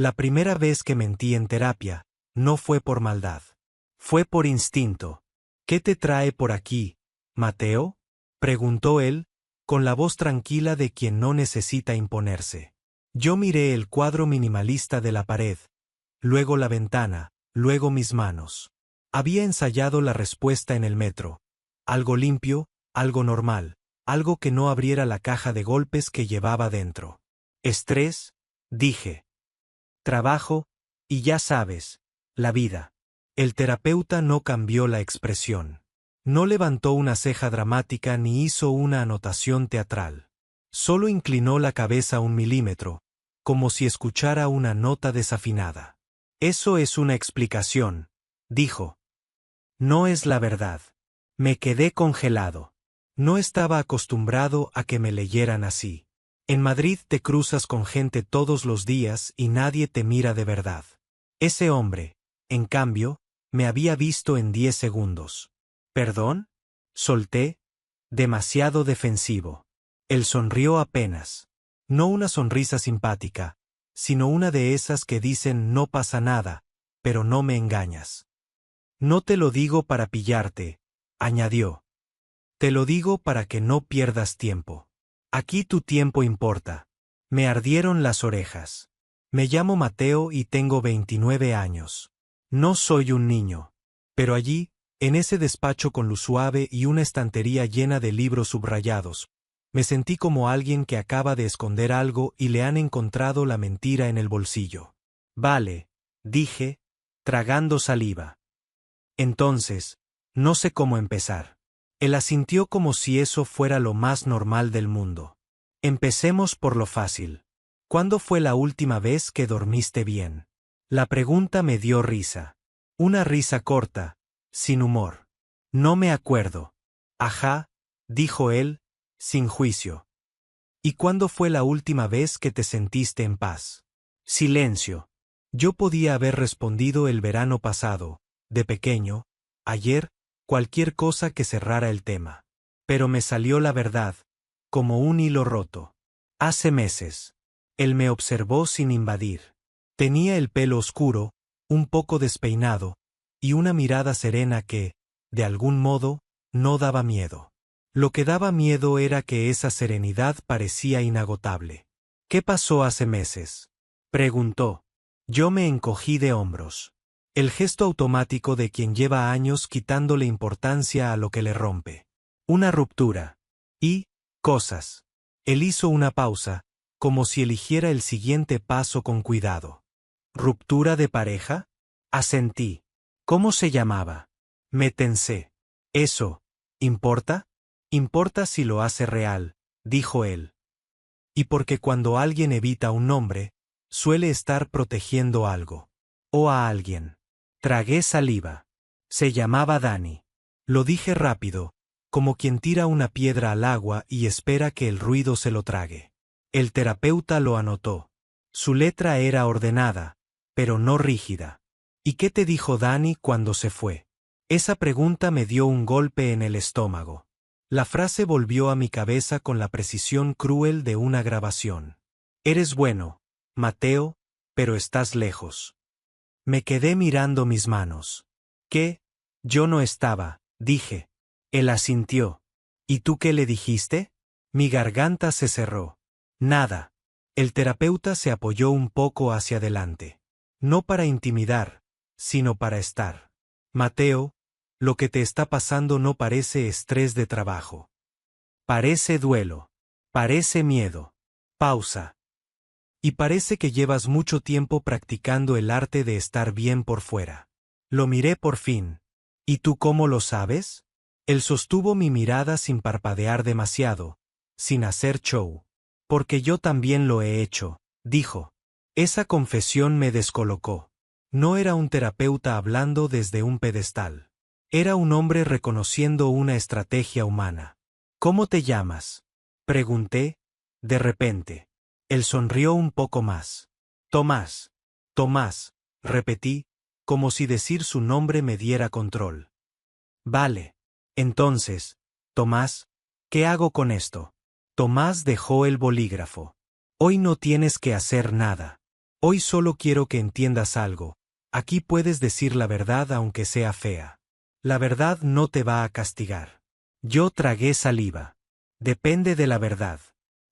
La primera vez que mentí en terapia, no fue por maldad. Fue por instinto. ¿Qué te trae por aquí, Mateo?, preguntó él, con la voz tranquila de quien no necesita imponerse. Yo miré el cuadro minimalista de la pared, luego la ventana, luego mis manos. Había ensayado la respuesta en el metro. Algo limpio, algo normal, algo que no abriera la caja de golpes que llevaba dentro. Estrés, dije. Trabajo, y ya sabes, la vida. El terapeuta no cambió la expresión. No levantó una ceja dramática ni hizo una anotación teatral. Solo inclinó la cabeza 1 milímetro, como si escuchara una nota desafinada. Eso es una explicación, dijo. No es la verdad. Me quedé congelado. No estaba acostumbrado a que me leyeran así. En Madrid te cruzas con gente todos los días y nadie te mira de verdad. Ese hombre, en cambio, me había visto en 10 segundos. ¿Perdón?, solté, demasiado defensivo. Él sonrió apenas. No una sonrisa simpática, sino una de esas que dicen no pasa nada, pero no me engañas. No te lo digo para pillarte, añadió. Te lo digo para que no pierdas tiempo. Aquí tu tiempo importa. Me ardieron las orejas. Me llamo Mateo y tengo 29 años. No soy un niño. Pero allí, en ese despacho con luz suave y una estantería llena de libros subrayados, me sentí como alguien que acaba de esconder algo y le han encontrado la mentira en el bolsillo. Vale, dije, tragando saliva. Entonces, no sé cómo empezar. Él asintió como si eso fuera lo más normal del mundo. Empecemos por lo fácil. ¿Cuándo fue la última vez que dormiste bien? La pregunta me dio risa. Una risa corta, sin humor. No me acuerdo. Ajá, dijo él, sin juicio. ¿Y cuándo fue la última vez que te sentiste en paz? Silencio. Yo podía haber respondido el verano pasado, de pequeño, ayer, cualquier cosa que cerrara el tema. Pero me salió la verdad, como un hilo roto. Hace meses. Él me observó sin invadir. Tenía el pelo oscuro, un poco despeinado, y una mirada serena que, de algún modo, no daba miedo. Lo que daba miedo era que esa serenidad parecía inagotable. ¿Qué pasó hace meses?, preguntó. Yo me encogí de hombros. El gesto automático de quien lleva años quitándole importancia a lo que le rompe. Una ruptura. Y, cosas. Él hizo una pausa, como si eligiera el siguiente paso con cuidado. ¿Ruptura de pareja? Asentí. ¿Cómo se llamaba? Me tensé. ¿Eso importa? Importa si lo hace real, dijo él. Y porque cuando alguien evita un nombre, suele estar protegiendo algo. O a alguien. Tragué saliva. Se llamaba Dani. Lo dije rápido, como quien tira una piedra al agua y espera que el ruido se lo trague. El terapeuta lo anotó. Su letra era ordenada, pero no rígida. ¿Y qué te dijo Dani cuando se fue? Esa pregunta me dio un golpe en el estómago. La frase volvió a mi cabeza con la precisión cruel de una grabación. Eres bueno, Mateo, pero estás lejos. Me quedé mirando mis manos. ¿Qué? Yo no estaba, dije. Él asintió. ¿Y tú qué le dijiste? Mi garganta se cerró. Nada. El terapeuta se apoyó un poco hacia adelante. No para intimidar, sino para estar. Mateo, lo que te está pasando no parece estrés de trabajo. Parece duelo. Parece miedo. Pausa. Y parece que llevas mucho tiempo practicando el arte de estar bien por fuera. Lo miré por fin. ¿Y tú cómo lo sabes? Él sostuvo mi mirada sin parpadear demasiado, sin hacer show. Porque yo también lo he hecho, dijo. Esa confesión me descolocó. No era un terapeuta hablando desde un pedestal. Era un hombre reconociendo una estrategia humana. ¿Cómo te llamas?, pregunté, de repente. Él sonrió un poco más. Tomás. Tomás, repetí, como si decir su nombre me diera control. Vale. Entonces, Tomás, ¿qué hago con esto? Tomás dejó el bolígrafo. Hoy no tienes que hacer nada. Hoy solo quiero que entiendas algo. Aquí puedes decir la verdad aunque sea fea. La verdad no te va a castigar. Yo tragué saliva. Depende de la verdad.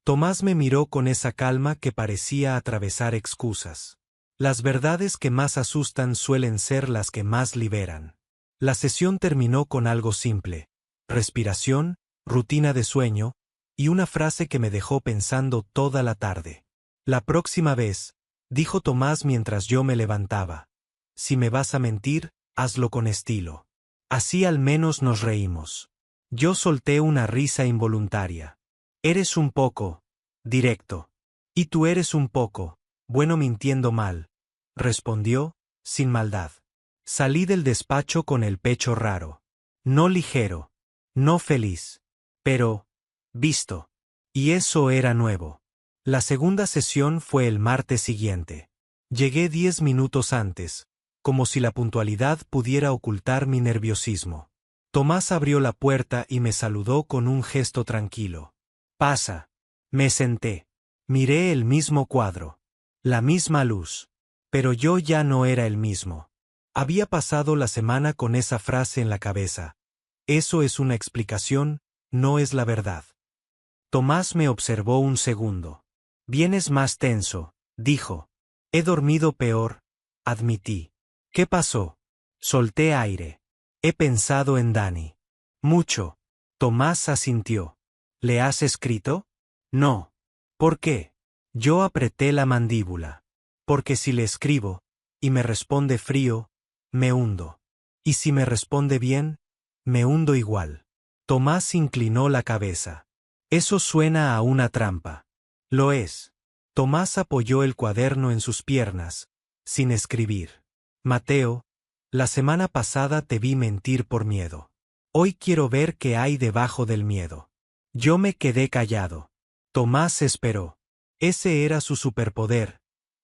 Tomás me miró con esa calma que parecía atravesar excusas. Las verdades que más asustan suelen ser las que más liberan. La sesión terminó con algo simple: respiración, rutina de sueño, y una frase que me dejó pensando toda la tarde. La próxima vez, dijo Tomás mientras yo me levantaba, si me vas a mentir, hazlo con estilo. Así al menos nos reímos. Yo solté una risa involuntaria. Eres un poco directo. Y tú eres un poco bueno mintiendo mal, respondió, sin maldad. Salí del despacho con el pecho raro. No ligero, no feliz, pero visto. Y eso era nuevo. La segunda sesión fue el martes siguiente. Llegué 10 minutos antes, como si la puntualidad pudiera ocultar mi nerviosismo. Tomás abrió la puerta y me saludó con un gesto tranquilo. Pasa. Me senté. Miré el mismo cuadro. La misma luz. Pero yo ya no era el mismo. Había pasado la semana con esa frase en la cabeza. Eso es una explicación, no es la verdad. Tomás me observó un segundo. Vienes más tenso, dijo. He dormido peor, admití. ¿Qué pasó? Solté aire. He pensado en Dani. Mucho. Tomás asintió. ¿Le has escrito? No. ¿Por qué? Yo apreté la mandíbula. Porque si le escribo, y me responde frío, me hundo. Y si me responde bien, me hundo igual. Tomás inclinó la cabeza. Eso suena a una trampa. Lo es. Tomás apoyó el cuaderno en sus piernas, sin escribir. Mateo, la semana pasada te vi mentir por miedo. Hoy quiero ver qué hay debajo del miedo. Yo me quedé callado. Tomás esperó. Ese era su superpoder,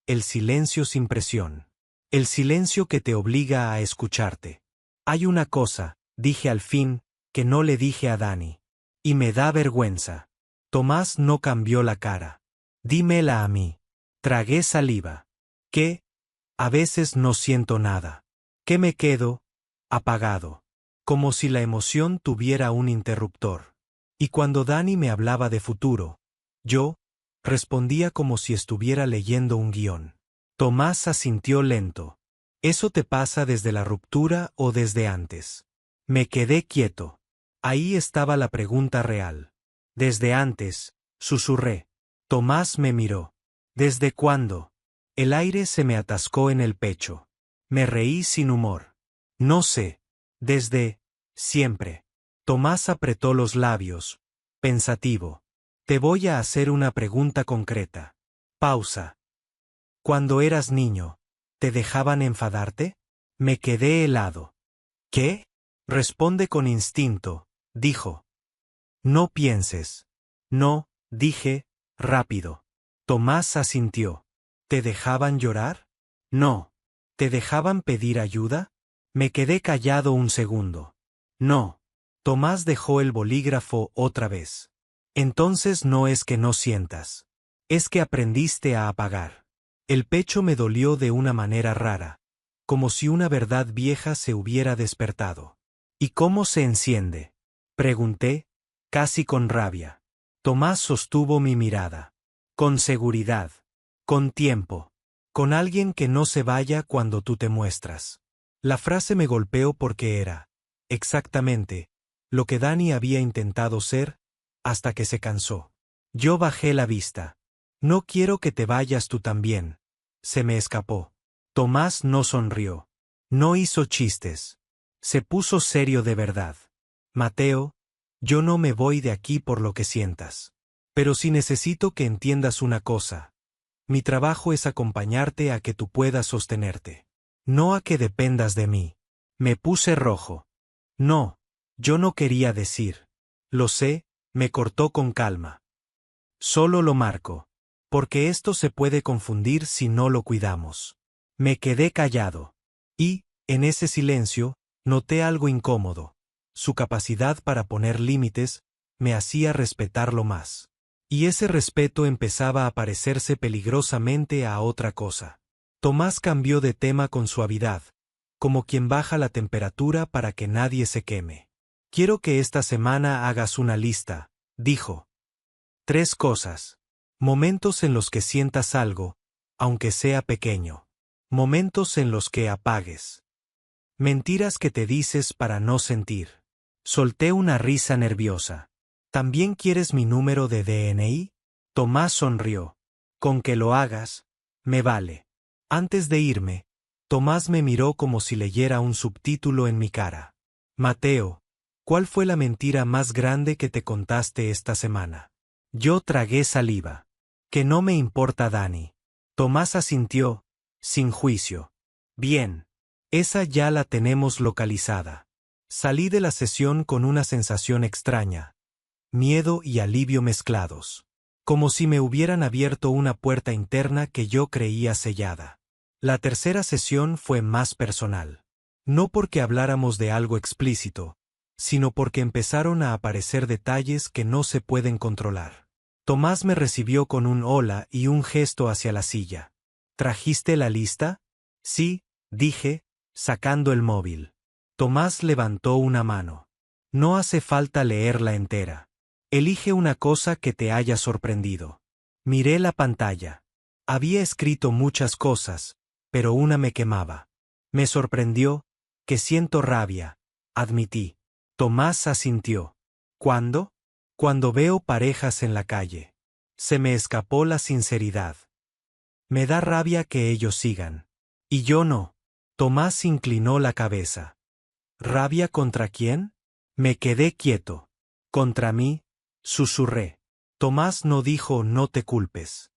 el silencio sin presión. El silencio que te obliga a escucharte. Hay una cosa, dije al fin, que no le dije a Dani. Y me da vergüenza. Tomás no cambió la cara. Dímela a mí. Tragué saliva. ¿Qué? A veces no siento nada. ¿Qué me quedo? Apagado. Como si la emoción tuviera un interruptor. Y cuando Dani me hablaba de futuro, yo respondía como si estuviera leyendo un guión. Tomás asintió lento. ¿Eso te pasa desde la ruptura o desde antes? Me quedé quieto. Ahí estaba la pregunta real. Desde antes, susurré. Tomás me miró. ¿Desde cuándo? El aire se me atascó en el pecho. Me reí sin humor. No sé. Desde siempre. Tomás apretó los labios, pensativo. Te voy a hacer una pregunta concreta. Pausa. Cuando eras niño, ¿te dejaban enfadarte? Me quedé helado. ¿Qué? Responde con instinto, dijo. No pienses. No, dije, rápido. Tomás asintió. ¿Te dejaban llorar? No. ¿Te dejaban pedir ayuda? Me quedé callado un segundo. No. Tomás dejó el bolígrafo otra vez. Entonces no es que no sientas. Es que aprendiste a apagar. El pecho me dolió de una manera rara, como si una verdad vieja se hubiera despertado. ¿Y cómo se enciende? Pregunté, casi con rabia. Tomás sostuvo mi mirada. Con seguridad. Con tiempo. Con alguien que no se vaya cuando tú te muestras. La frase me golpeó porque era, exactamente, lo que Dani había intentado ser, hasta que se cansó. Yo bajé la vista. No quiero que te vayas tú también. Se me escapó. Tomás no sonrió. No hizo chistes. Se puso serio de verdad. Mateo, yo no me voy de aquí por lo que sientas. Pero sí necesito que entiendas una cosa. Mi trabajo es acompañarte a que tú puedas sostenerte. No a que dependas de mí. Me puse rojo. No, yo no quería decir. Lo sé, me cortó con calma. Solo lo marco. Porque esto se puede confundir si no lo cuidamos. Me quedé callado. Y, en ese silencio, noté algo incómodo. Su capacidad para poner límites me hacía respetarlo más. Y ese respeto empezaba a parecerse peligrosamente a otra cosa. Tomás cambió de tema con suavidad, como quien baja la temperatura para que nadie se queme. Quiero que esta semana hagas una lista, dijo. 3 cosas. Momentos en los que sientas algo, aunque sea pequeño. Momentos en los que apagues. Mentiras que te dices para no sentir. Solté una risa nerviosa. ¿También quieres mi número de DNI? Tomás sonrió. Con que lo hagas, me vale. Antes de irme, Tomás me miró como si leyera un subtítulo en mi cara. Mateo, ¿cuál fue la mentira más grande que te contaste esta semana? Yo tragué saliva. Que no me importa, Dani. Tomás asintió, sin juicio. Bien. Esa ya la tenemos localizada. Salí de la sesión con una sensación extraña. Miedo y alivio mezclados. Como si me hubieran abierto una puerta interna que yo creía sellada. La tercera sesión fue más personal. No porque habláramos de algo explícito, sino porque empezaron a aparecer detalles que no se pueden controlar. Tomás me recibió con un hola y un gesto hacia la silla. ¿Trajiste la lista? Sí, dije, sacando el móvil. Tomás levantó una mano. No hace falta leerla entera. Elige una cosa que te haya sorprendido. Miré la pantalla. Había escrito muchas cosas, pero una me quemaba. Me sorprendió, que siento rabia, admití. Tomás asintió. ¿Cuándo? Cuando veo parejas en la calle. Se me escapó la sinceridad. Me da rabia que ellos sigan. Y yo no. Tomás inclinó la cabeza. ¿Rabia contra quién? Me quedé quieto. Contra mí, susurré. Tomás no dijo no te culpes.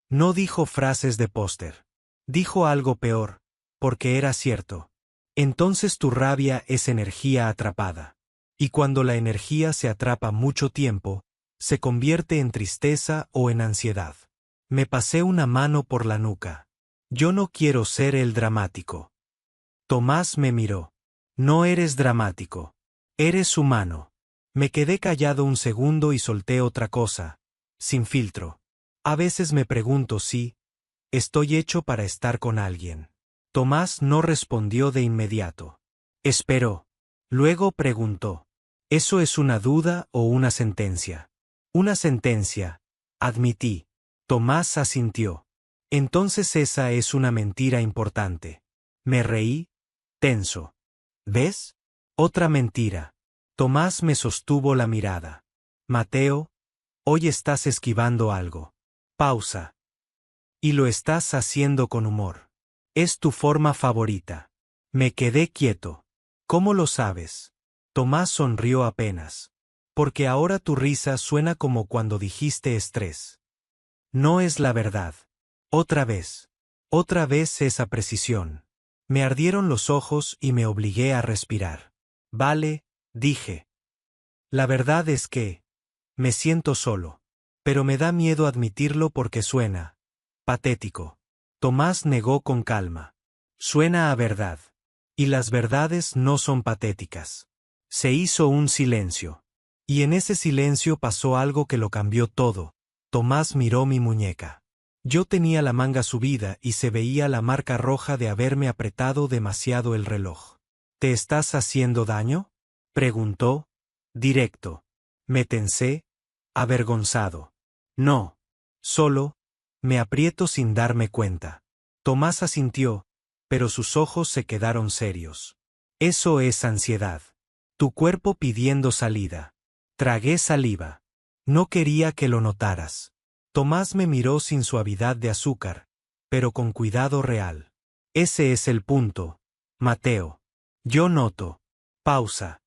No dijo frases de póster. Dijo algo peor, porque era cierto. Entonces tu rabia es energía atrapada. Y cuando la energía se atrapa mucho tiempo, se convierte en tristeza o en ansiedad. Me pasé una mano por la nuca. Yo no quiero ser el dramático. Tomás me miró. No eres dramático. Eres humano. Me quedé callado un segundo y solté otra cosa, sin filtro. A veces me pregunto si estoy hecho para estar con alguien. Tomás no respondió de inmediato. Esperó. Luego preguntó. ¿Eso es una duda o una sentencia? Una sentencia, admití. Tomás asintió. Entonces esa es una mentira importante. Me reí, tenso. ¿Ves? Otra mentira. Tomás me sostuvo la mirada. Mateo, hoy estás esquivando algo. Pausa. Y lo estás haciendo con humor. Es tu forma favorita. Me quedé quieto. ¿Cómo lo sabes? Tomás sonrió apenas. Porque ahora tu risa suena como cuando dijiste estrés. No es la verdad. Otra vez. Otra vez esa precisión. Me ardieron los ojos y me obligué a respirar. Vale, dije. La verdad es que me siento solo. Pero me da miedo admitirlo porque suena patético. Tomás negó con calma. Suena a verdad. Y las verdades no son patéticas. Se hizo un silencio. Y en ese silencio pasó algo que lo cambió todo. Tomás miró mi muñeca. Yo tenía la manga subida y se veía la marca roja de haberme apretado demasiado el reloj. ¿Te estás haciendo daño? Preguntó, directo. Me tensé, avergonzado. No. Solo, me aprieto sin darme cuenta. Tomás asintió, pero sus ojos se quedaron serios. Eso es ansiedad. Tu cuerpo pidiendo salida. Tragué saliva. No quería que lo notaras. Tomás me miró sin suavidad de azúcar, pero con cuidado real. Ese es el punto, Mateo. Yo noto. Pausa.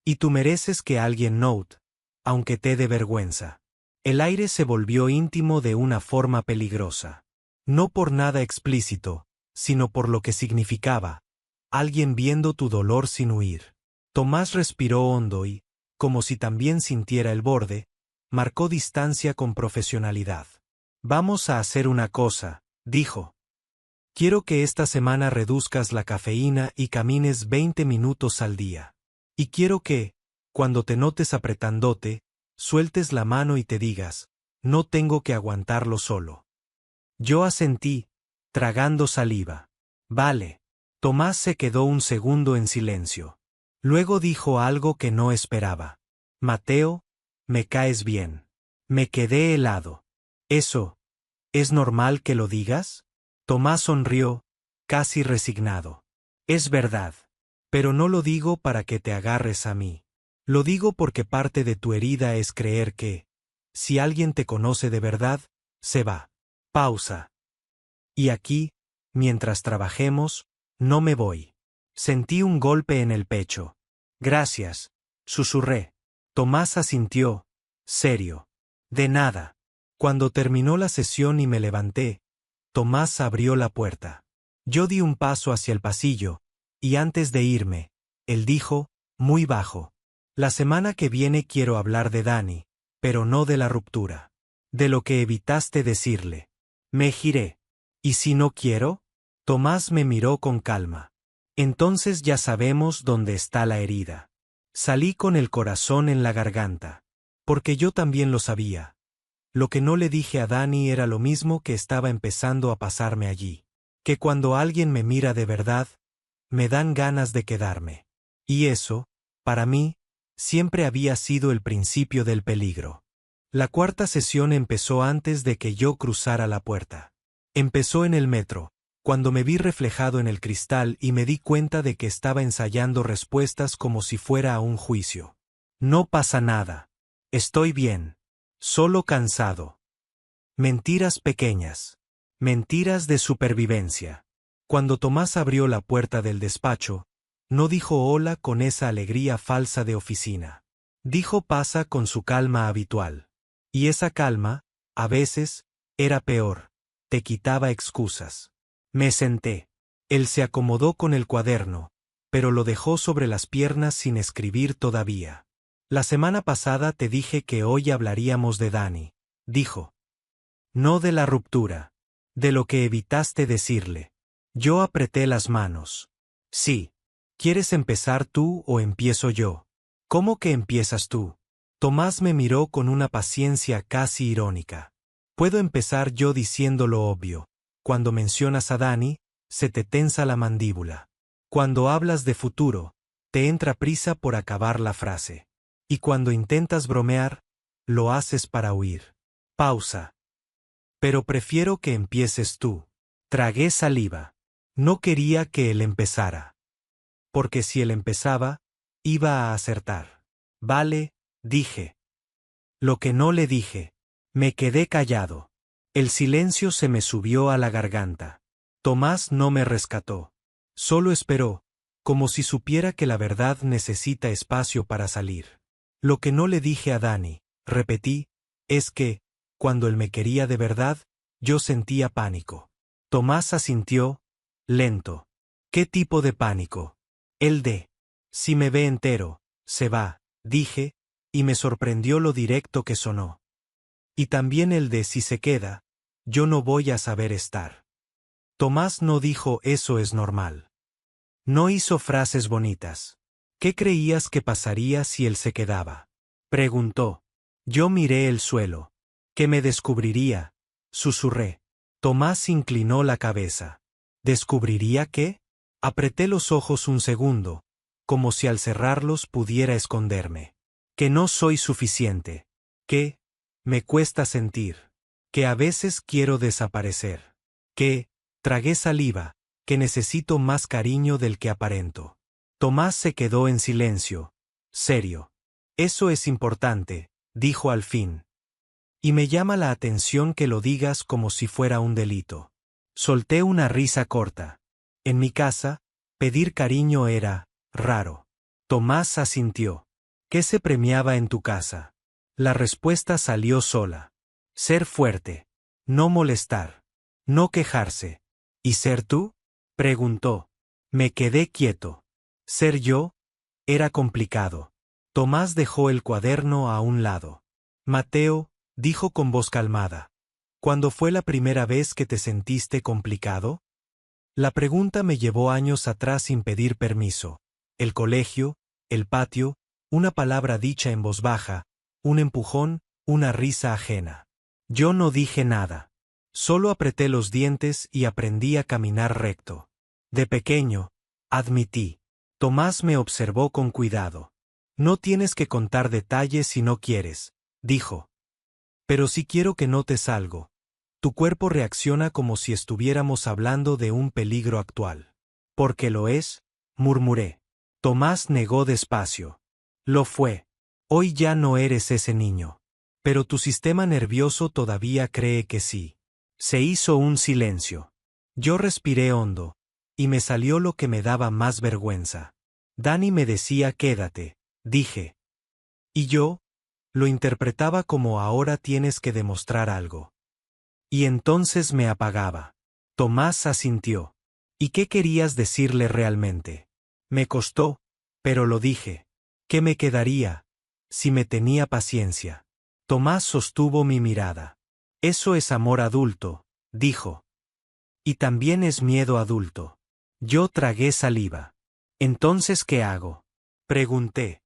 Y tú mereces que alguien note, aunque te dé vergüenza. El aire se volvió íntimo de una forma peligrosa. No por nada explícito, sino por lo que significaba. Alguien viendo tu dolor sin huir. Tomás respiró hondo y, como si también sintiera el borde, marcó distancia con profesionalidad. Vamos a hacer una cosa, dijo. Quiero que esta semana reduzcas la cafeína y camines 20 minutos al día. Y quiero que, cuando te notes apretándote, sueltes la mano y te digas, no tengo que aguantarlo solo. Yo asentí, tragando saliva. Vale. Tomás se quedó un segundo en silencio. Luego dijo algo que no esperaba. Mateo, me caes bien. Me quedé helado. ¿Eso, es normal que lo digas? Tomás sonrió, casi resignado. Es verdad. Pero no lo digo para que te agarres a mí. Lo digo porque parte de tu herida es creer que, si alguien te conoce de verdad, se va. Pausa. Y aquí, mientras trabajemos, no me voy. Sentí un golpe en el pecho. Gracias, susurré. Tomás asintió, serio. De nada. Cuando terminó la sesión y me levanté, Tomás abrió la puerta. Yo di un paso hacia el pasillo, y antes de irme, él dijo, muy bajo. La semana que viene quiero hablar de Dani, pero no de la ruptura. De lo que evitaste decirle. Me giré. ¿Y si no quiero? Tomás me miró con calma. Entonces ya sabemos dónde está la herida. Salí con el corazón en la garganta. Porque yo también lo sabía. Lo que no le dije a Dani era lo mismo que estaba empezando a pasarme allí. Que cuando alguien me mira de verdad, me dan ganas de quedarme. Y eso, para mí, siempre había sido el principio del peligro. La cuarta sesión empezó antes de que yo cruzara la puerta. Empezó en el metro, cuando me vi reflejado en el cristal y me di cuenta de que estaba ensayando respuestas como si fuera a un juicio. No pasa nada. Estoy bien. Solo cansado. Mentiras pequeñas. Mentiras de supervivencia. Cuando Tomás abrió la puerta del despacho, no dijo hola con esa alegría falsa de oficina. Dijo pasa con su calma habitual. Y esa calma, a veces, era peor. Te quitaba excusas. Me senté. Él se acomodó con el cuaderno, pero lo dejó sobre las piernas sin escribir todavía. La semana pasada te dije que hoy hablaríamos de Dani, dijo. No de la ruptura. De lo que evitaste decirle. Yo apreté las manos. Sí. ¿Quieres empezar tú o empiezo yo? ¿Cómo que empiezas tú? Tomás me miró con una paciencia casi irónica. Puedo empezar yo diciendo lo obvio. Cuando mencionas a Dani, se te tensa la mandíbula. Cuando hablas de futuro, te entra prisa por acabar la frase. Y cuando intentas bromear, lo haces para huir. Pausa. Pero prefiero que empieces tú. Tragué saliva. No quería que él empezara. Porque si él empezaba, iba a acertar. Vale, dije. Lo que no le dije. Me quedé callado. El silencio se me subió a la garganta. Tomás no me rescató. Solo esperó, como si supiera que la verdad necesita espacio para salir. Lo que no le dije a Dani, repetí, es que, cuando él me quería de verdad, yo sentía pánico. Tomás asintió, lento. ¿Qué tipo de pánico? El de, si me ve entero, se va, dije, y me sorprendió lo directo que sonó. Y también el de si se queda, yo no voy a saber estar. Tomás no dijo eso es normal. No hizo frases bonitas. ¿Qué creías que pasaría si él se quedaba? Preguntó. Yo miré el suelo. ¿Qué me descubriría? Susurré. Tomás inclinó la cabeza. ¿Descubriría qué? Apreté los ojos un segundo, como si al cerrarlos pudiera esconderme. Que no soy suficiente. Que me cuesta sentir. Que a veces quiero desaparecer. Que tragué saliva, que necesito más cariño del que aparento. Tomás se quedó en silencio. Serio. Eso es importante, dijo al fin. Y me llama la atención que lo digas como si fuera un delito. Solté una risa corta. En mi casa, pedir cariño era raro. Tomás asintió. ¿Qué se premiaba en tu casa? La respuesta salió sola. Ser fuerte. No molestar. No quejarse. ¿Y ser tú? Preguntó. Me quedé quieto. Ser yo era complicado. Tomás dejó el cuaderno a un lado. Mateo, dijo con voz calmada. ¿Cuándo fue la primera vez que te sentiste complicado? La pregunta me llevó años atrás sin pedir permiso. El colegio, el patio, una palabra dicha en voz baja, un empujón, una risa ajena. Yo no dije nada. Solo apreté los dientes y aprendí a caminar recto. De pequeño, admití. Tomás me observó con cuidado. No tienes que contar detalles si no quieres, dijo. Pero si quiero que notes algo. Tu cuerpo reacciona como si estuviéramos hablando de un peligro actual. Porque lo es, murmuré. Tomás negó despacio. Lo fue. Hoy ya no eres ese niño. Pero tu sistema nervioso todavía cree que sí. Se hizo un silencio. Yo respiré hondo, y me salió lo que me daba más vergüenza. Dani me decía quédate, dije. Y yo, lo interpretaba como ahora tienes que demostrar algo. Y entonces me apagaba. Tomás asintió. ¿Y qué querías decirle realmente? Me costó, pero lo dije. ¿Qué me quedaría, si me tenía paciencia? Tomás sostuvo mi mirada. Eso es amor adulto, dijo. Y también es miedo adulto. Yo tragué saliva. ¿Entonces qué hago? Pregunté.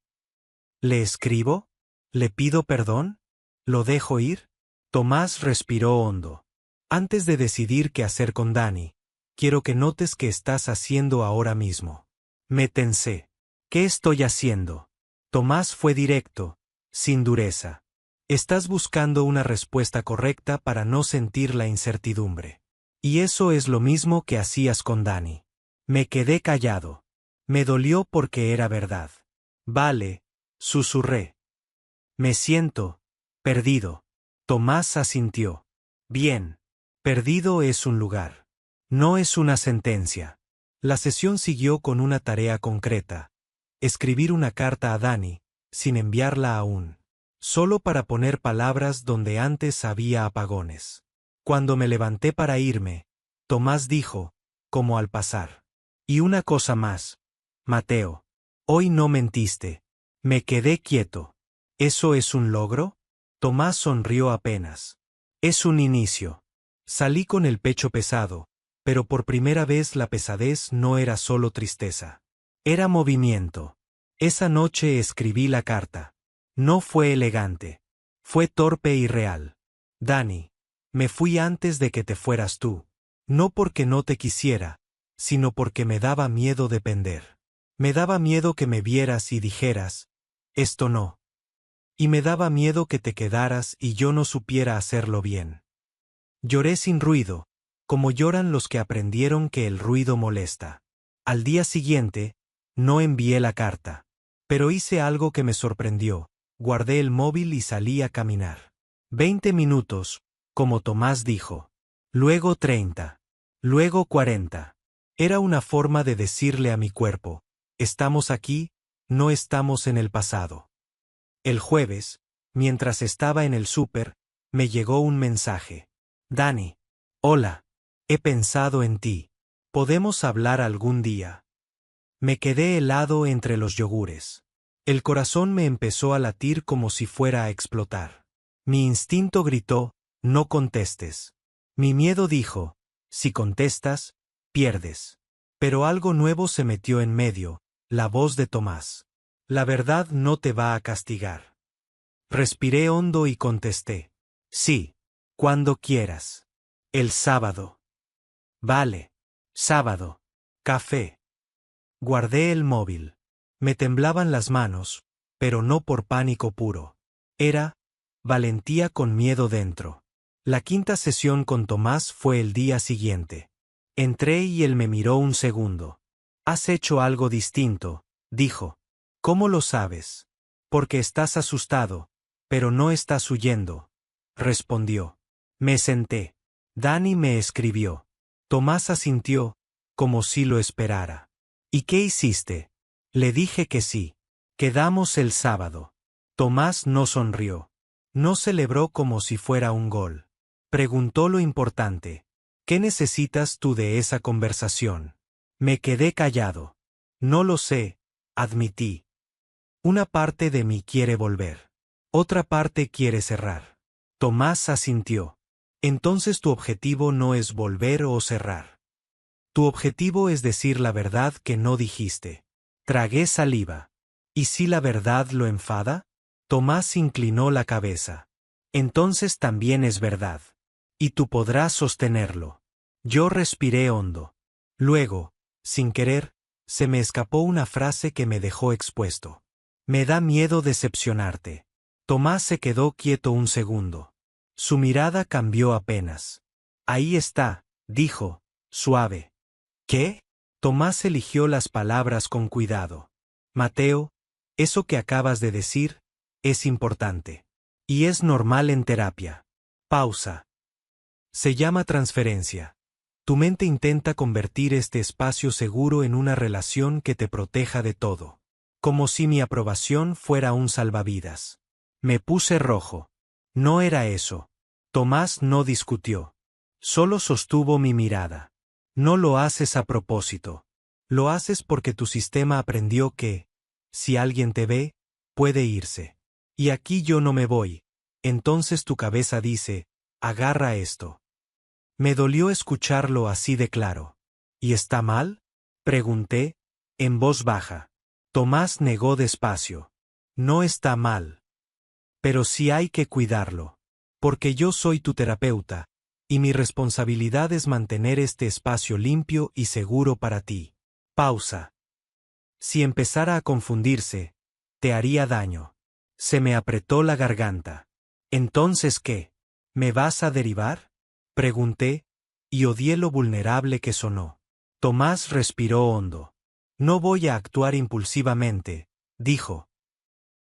¿Le escribo? ¿Le pido perdón? ¿Lo dejo ir? Tomás respiró hondo. Antes de decidir qué hacer con Dani, quiero que notes qué estás haciendo ahora mismo. Me tensé. ¿Qué estoy haciendo? Tomás fue directo, sin dureza. Estás buscando una respuesta correcta para no sentir la incertidumbre. Y eso es lo mismo que hacías con Dani. Me quedé callado. Me dolió porque era verdad. Vale, susurré. Me siento perdido. Tomás asintió. Bien. Perdido es un lugar. No es una sentencia. La sesión siguió con una tarea concreta. Escribir una carta a Dani, sin enviarla aún. Solo para poner palabras donde antes había apagones. Cuando me levanté para irme, Tomás dijo, como al pasar. Y una cosa más. Mateo. Hoy no mentiste. Me quedé quieto. ¿Eso es un logro? Tomás sonrió apenas. Es un inicio. Salí con el pecho pesado, pero por primera vez la pesadez no era solo tristeza. Era movimiento. Esa noche escribí la carta. No fue elegante. Fue torpe y real. Dani, me fui antes de que te fueras tú. No porque no te quisiera, sino porque me daba miedo depender. Me daba miedo que me vieras y dijeras, esto no. Y me daba miedo que te quedaras y yo no supiera hacerlo bien. Lloré sin ruido, como lloran los que aprendieron que el ruido molesta. Al día siguiente, no envié la carta. Pero hice algo que me sorprendió. Guardé el móvil y salí a caminar. 20 minutos, como Tomás dijo. Luego 30. Luego 40. Era una forma de decirle a mi cuerpo, estamos aquí, no estamos en el pasado. El jueves, mientras estaba en el súper, me llegó un mensaje. Dani. Hola. He pensado en ti. ¿Podemos hablar algún día? Me quedé helado entre los yogures. El corazón me empezó a latir como si fuera a explotar. Mi instinto gritó, no contestes. Mi miedo dijo, si contestas, pierdes. Pero algo nuevo se metió en medio, la voz de Tomás. La verdad no te va a castigar. Respiré hondo y contesté. Sí, cuando quieras. El sábado. Vale. Sábado. Café. Guardé el móvil. Me temblaban las manos, pero no por pánico puro. Era valentía con miedo dentro. La quinta sesión con Tomás fue el día siguiente. Entré y él me miró un segundo. Has hecho algo distinto, dijo. ¿Cómo lo sabes? Porque estás asustado, pero no estás huyendo, respondió. Me senté. Dani me escribió. Tomás asintió, como si lo esperara. ¿Y qué hiciste? Le dije que sí. Quedamos el sábado. Tomás no sonrió. No celebró como si fuera un gol. Preguntó lo importante. ¿Qué necesitas tú de esa conversación? Me quedé callado. No lo sé, admití. Una parte de mí quiere volver. Otra parte quiere cerrar. Tomás asintió. Entonces tu objetivo no es volver o cerrar. Tu objetivo es decir la verdad que no dijiste. Tragué saliva. ¿Y si la verdad lo enfada? Tomás inclinó la cabeza. Entonces también es verdad. Y tú podrás sostenerlo. Yo respiré hondo. Luego, sin querer, se me escapó una frase que me dejó expuesto. Me da miedo decepcionarte. Tomás se quedó quieto un segundo. Su mirada cambió apenas. Ahí está, dijo, suave. ¿Qué? Tomás eligió las palabras con cuidado. Mateo, eso que acabas de decir, es importante. Y es normal en terapia. Pausa. Se llama transferencia. Tu mente intenta convertir este espacio seguro en una relación que te proteja de todo. Como si mi aprobación fuera un salvavidas. Me puse rojo. No era eso. Tomás no discutió. Solo sostuvo mi mirada. No lo haces a propósito. Lo haces porque tu sistema aprendió que, si alguien te ve, puede irse. Y aquí yo no me voy. Entonces tu cabeza dice, agarra esto. Me dolió escucharlo así de claro. ¿Y está mal? Pregunté, en voz baja. Tomás negó despacio. No está mal. Pero sí hay que cuidarlo. Porque yo soy tu terapeuta, y mi responsabilidad es mantener este espacio limpio y seguro para ti. Pausa. Si empezara a confundirse, te haría daño. Se me apretó la garganta. ¿Entonces qué? ¿Me vas a derivar? Pregunté, y odié lo vulnerable que sonó. Tomás respiró hondo. No voy a actuar impulsivamente, dijo.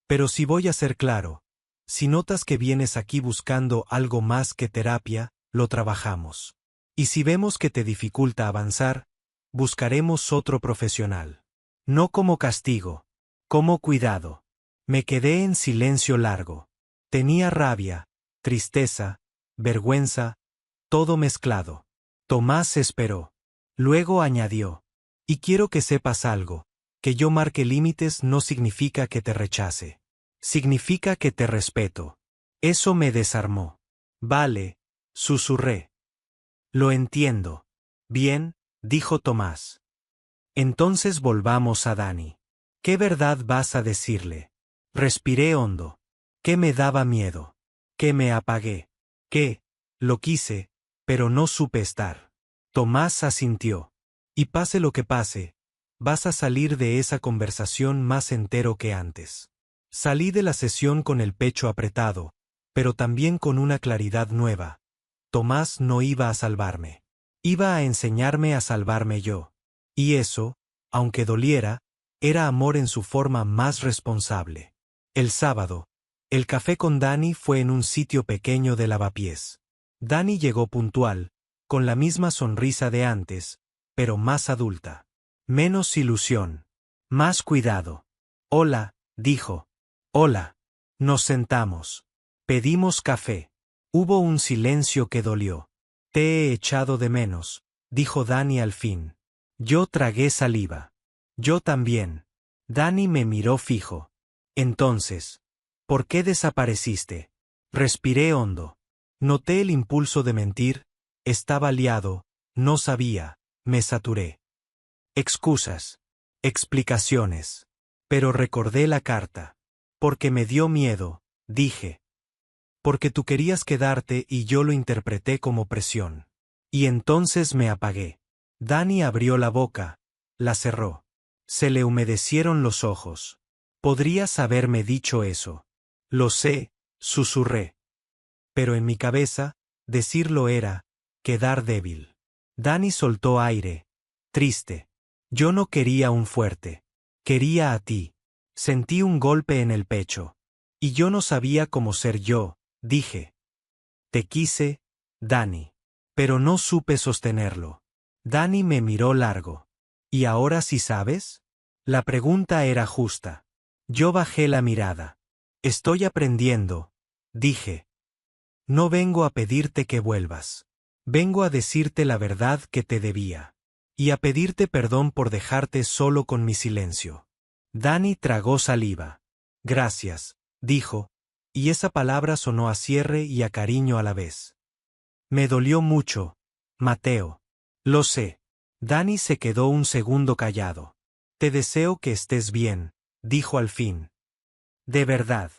Pero si voy a ser claro, si notas que vienes aquí buscando algo más que terapia, lo trabajamos. Y si vemos que te dificulta avanzar, buscaremos otro profesional. No como castigo, como cuidado. Me quedé en silencio largo. Tenía rabia, tristeza, vergüenza, todo mezclado. Tomás esperó. Luego añadió. Y quiero que sepas algo, que yo marque límites no significa que te rechace. Significa que te respeto. Eso me desarmó. Vale, susurré. Lo entiendo. Bien, dijo Tomás. Entonces volvamos a Dani. ¿Qué verdad vas a decirle? Respiré hondo. ¿Qué me daba miedo? ¿Qué me apagué? ¿Qué? Lo quise, pero no supe estar. Tomás asintió. Y pase lo que pase, vas a salir de esa conversación más entero que antes. Salí de la sesión con el pecho apretado, pero también con una claridad nueva. Tomás no iba a salvarme. Iba a enseñarme a salvarme yo. Y eso, aunque doliera, era amor en su forma más responsable. El sábado, el café con Dani fue en un sitio pequeño de Lavapiés. Dani llegó puntual, con la misma sonrisa de antes, pero más adulta. Menos ilusión. Más cuidado. Hola, dijo. Hola. Nos sentamos. Pedimos café. Hubo un silencio que dolió. Te he echado de menos, dijo Dani al fin. Yo tragué saliva. Yo también. Dani me miró fijo. Entonces, ¿por qué desapareciste? Respiré hondo. Noté el impulso de mentir, estaba liado, no sabía, me saturé. Excusas. Explicaciones. Pero recordé la carta. Porque me dio miedo, dije. Porque tú querías quedarte y yo lo interpreté como presión. Y entonces me apagué. Dani abrió la boca, la cerró. Se le humedecieron los ojos. Podrías haberme dicho eso. Lo sé, susurré. Pero en mi cabeza, decirlo era, quedar débil. Dani soltó aire, triste. Yo no quería un fuerte. Quería a ti. Sentí un golpe en el pecho. Y yo no sabía cómo ser yo, dije. Te quise, Dani. Pero no supe sostenerlo. Dani me miró largo. ¿Y ahora sí sabes? La pregunta era justa. Yo bajé la mirada. Estoy aprendiendo, dije. No vengo a pedirte que vuelvas. Vengo a decirte la verdad que te debía. Y a pedirte perdón por dejarte solo con mi silencio. Dani tragó saliva. Gracias, dijo, y esa palabra sonó a cierre y a cariño a la vez. Me dolió mucho, Mateo. Lo sé. Dani se quedó un segundo callado. Te deseo que estés bien, dijo al fin. De verdad.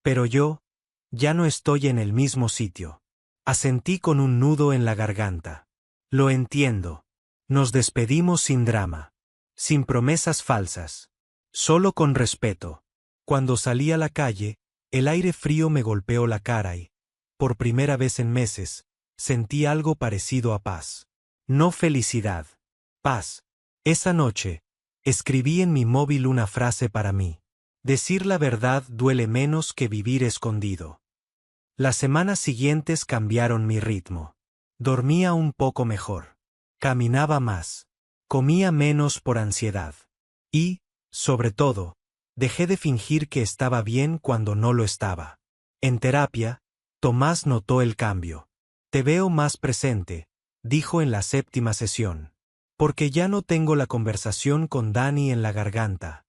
Pero yo, ya no estoy en el mismo sitio. Asentí con un nudo en la garganta. Lo entiendo. Nos despedimos sin drama. Sin promesas falsas. Solo con respeto. Cuando salí a la calle, el aire frío me golpeó la cara y, por primera vez en meses, sentí algo parecido a paz. No felicidad. Paz. Esa noche, escribí en mi móvil una frase para mí. Decir la verdad duele menos que vivir escondido. Las semanas siguientes cambiaron mi ritmo. Dormía un poco mejor. Caminaba más. Comía menos por ansiedad. Y, sobre todo, dejé de fingir que estaba bien cuando no lo estaba. En terapia, Tomás notó el cambio. Te veo más presente, dijo en la 7ª sesión. Porque ya no tengo la conversación con Dani en la garganta.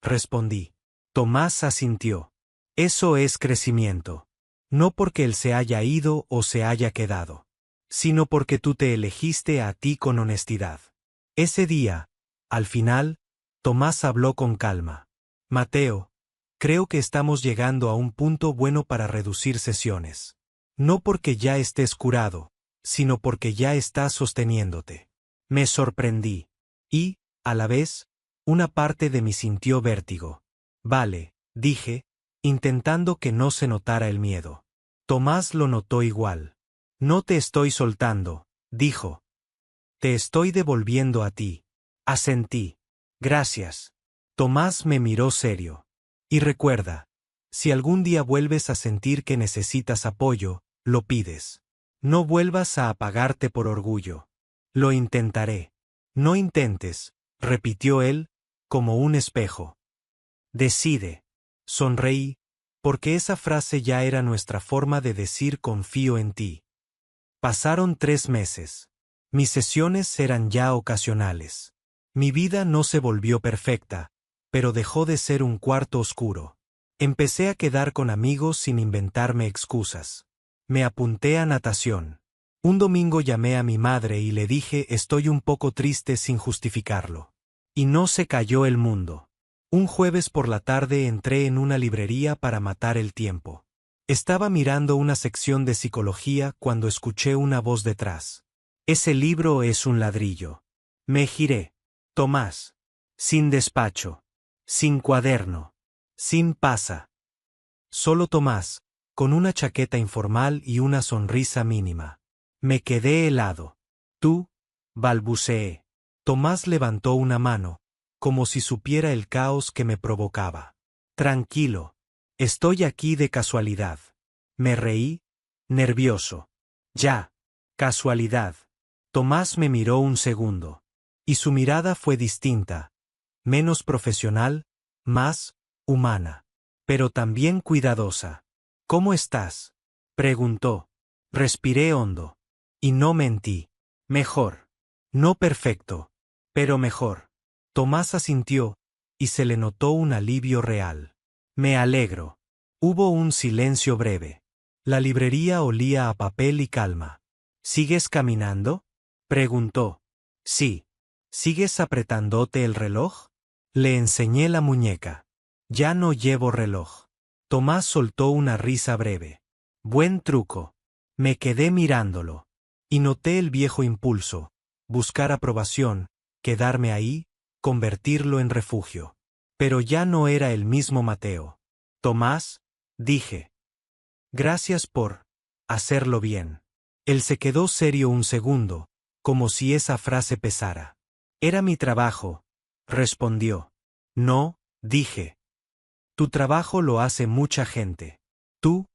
Respondí. Tomás asintió. Eso es crecimiento. No porque él se haya ido o se haya quedado, sino porque tú te elegiste a ti con honestidad. Ese día, al final, Tomás habló con calma. Mateo, creo que estamos llegando a un punto bueno para reducir sesiones. No porque ya estés curado, sino porque ya estás sosteniéndote. Me sorprendí. Y, a la vez, una parte de mí sintió vértigo. Vale, dije, intentando que no se notara el miedo. Tomás lo notó igual. No te estoy soltando, dijo. Te estoy devolviendo a ti. Asentí. Gracias. Tomás me miró serio. Y recuerda, si algún día vuelves a sentir que necesitas apoyo, lo pides. No vuelvas a apagarte por orgullo. Lo intentaré. No intentes, repitió él, como un espejo. Decide. Sonreí, porque esa frase ya era nuestra forma de decir confío en ti. Pasaron 3 meses. Mis sesiones eran ya ocasionales. Mi vida no se volvió perfecta, pero dejó de ser un cuarto oscuro. Empecé a quedar con amigos sin inventarme excusas. Me apunté a natación. Un domingo llamé a mi madre y le dije estoy un poco triste sin justificarlo. Y no se cayó el mundo. Un jueves por la tarde entré en una librería para matar el tiempo. Estaba mirando una sección de psicología cuando escuché una voz detrás. Ese libro es un ladrillo. Me giré. Tomás. Sin despacho. Sin cuaderno. Sin pasa. Solo Tomás, con una chaqueta informal y una sonrisa mínima. Me quedé helado. Tú, balbuceé. Tomás levantó una mano, como si supiera el caos que me provocaba. Tranquilo. Estoy aquí de casualidad. Me reí, nervioso. Ya. Casualidad. Tomás me miró un segundo. Y su mirada fue distinta. Menos profesional, más humana. Pero también cuidadosa. ¿Cómo estás? Preguntó. Respiré hondo. Y no mentí. Mejor. No perfecto, pero mejor. Tomás asintió, y se le notó un alivio real. Me alegro. Hubo un silencio breve. La librería olía a papel y calma. ¿Sigues caminando? Preguntó. Sí. ¿Sigues apretándote el reloj? Le enseñé la muñeca. Ya no llevo reloj. Tomás soltó una risa breve. Buen truco. Me quedé mirándolo. Y noté el viejo impulso. Buscar aprobación, quedarme ahí, convertirlo en refugio. Pero ya no era el mismo Mateo. Tomás, dije. Gracias por hacerlo bien. Él se quedó serio un segundo, como si esa frase pesara. Era mi trabajo, respondió. No, dije. Tu trabajo lo hace mucha gente. Tú,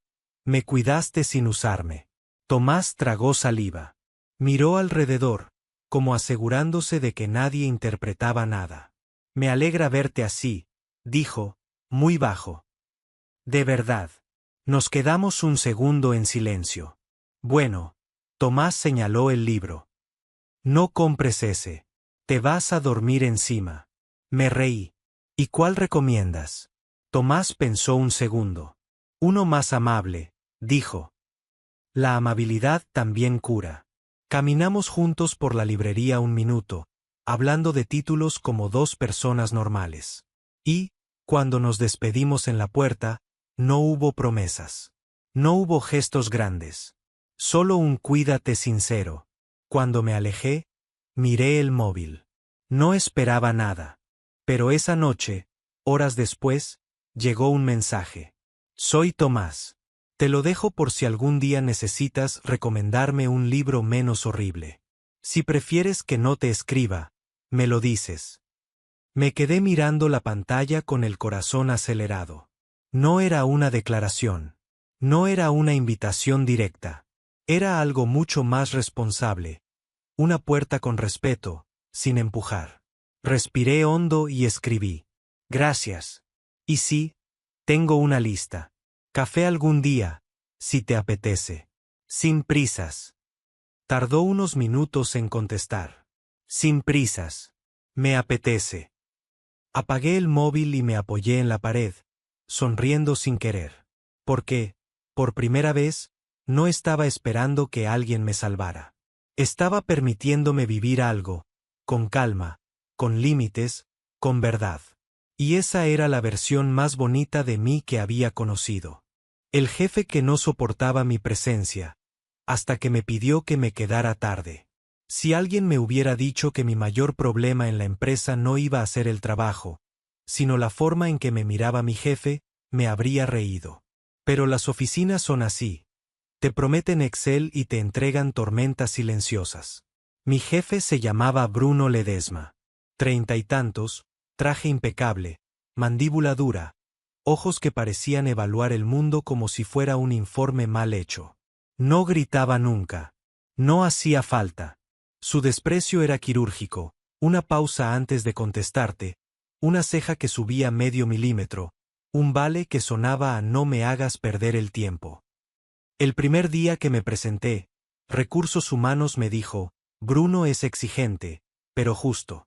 me cuidaste sin usarme. Tomás tragó saliva. Miró alrededor, como asegurándose de que nadie interpretaba nada. Me alegra verte así, dijo, muy bajo. De verdad. Nos quedamos un segundo en silencio. Bueno, Tomás señaló el libro. No compres ese. Te vas a dormir encima. Me reí. ¿Y cuál recomiendas? Tomás pensó un segundo. Uno más amable, dijo. La amabilidad también cura. Caminamos juntos por la librería un minuto, hablando de títulos como dos personas normales. Y, cuando nos despedimos en la puerta, No hubo promesas. No hubo gestos grandes. Solo un cuídate sincero. Cuando me alejé, miré el móvil. No esperaba nada. Pero esa noche, horas después, llegó un mensaje. Soy Tomás. Te lo dejo por si algún día necesitas recomendarme un libro menos horrible. Si prefieres que no te escriba, me lo dices. Me quedé mirando la pantalla con el corazón acelerado. No era una declaración. No era una invitación directa. Era algo mucho más responsable. Una puerta con respeto, sin empujar. Respiré hondo y escribí. Gracias. Y sí, tengo una lista. Café algún día, si te apetece. Sin prisas. Tardó unos minutos en contestar. Sin prisas. Me apetece. Apagué el móvil y me apoyé en la pared, sonriendo sin querer. Porque, por primera vez, no estaba esperando que alguien me salvara. Estaba permitiéndome vivir algo, con calma, con límites, con verdad. Y esa era la versión más bonita de mí que había conocido. El jefe que no soportaba mi presencia, hasta que me pidió que me quedara tarde. Si alguien me hubiera dicho que mi mayor problema en la empresa no iba a ser el trabajo, sino la forma en que me miraba mi jefe, me habría reído. Pero las oficinas son así. Te prometen Excel y te entregan tormentas silenciosas. Mi jefe se llamaba Bruno Ledesma. 30 y tantos, traje impecable, mandíbula dura, ojos que parecían evaluar el mundo como si fuera un informe mal hecho. No gritaba nunca. No hacía falta. Su desprecio era quirúrgico, una pausa antes de contestarte, una ceja que subía medio milímetro, un vale que sonaba a no me hagas perder el tiempo. El primer día que me presenté, Recursos Humanos me dijo, Bruno es exigente, pero justo.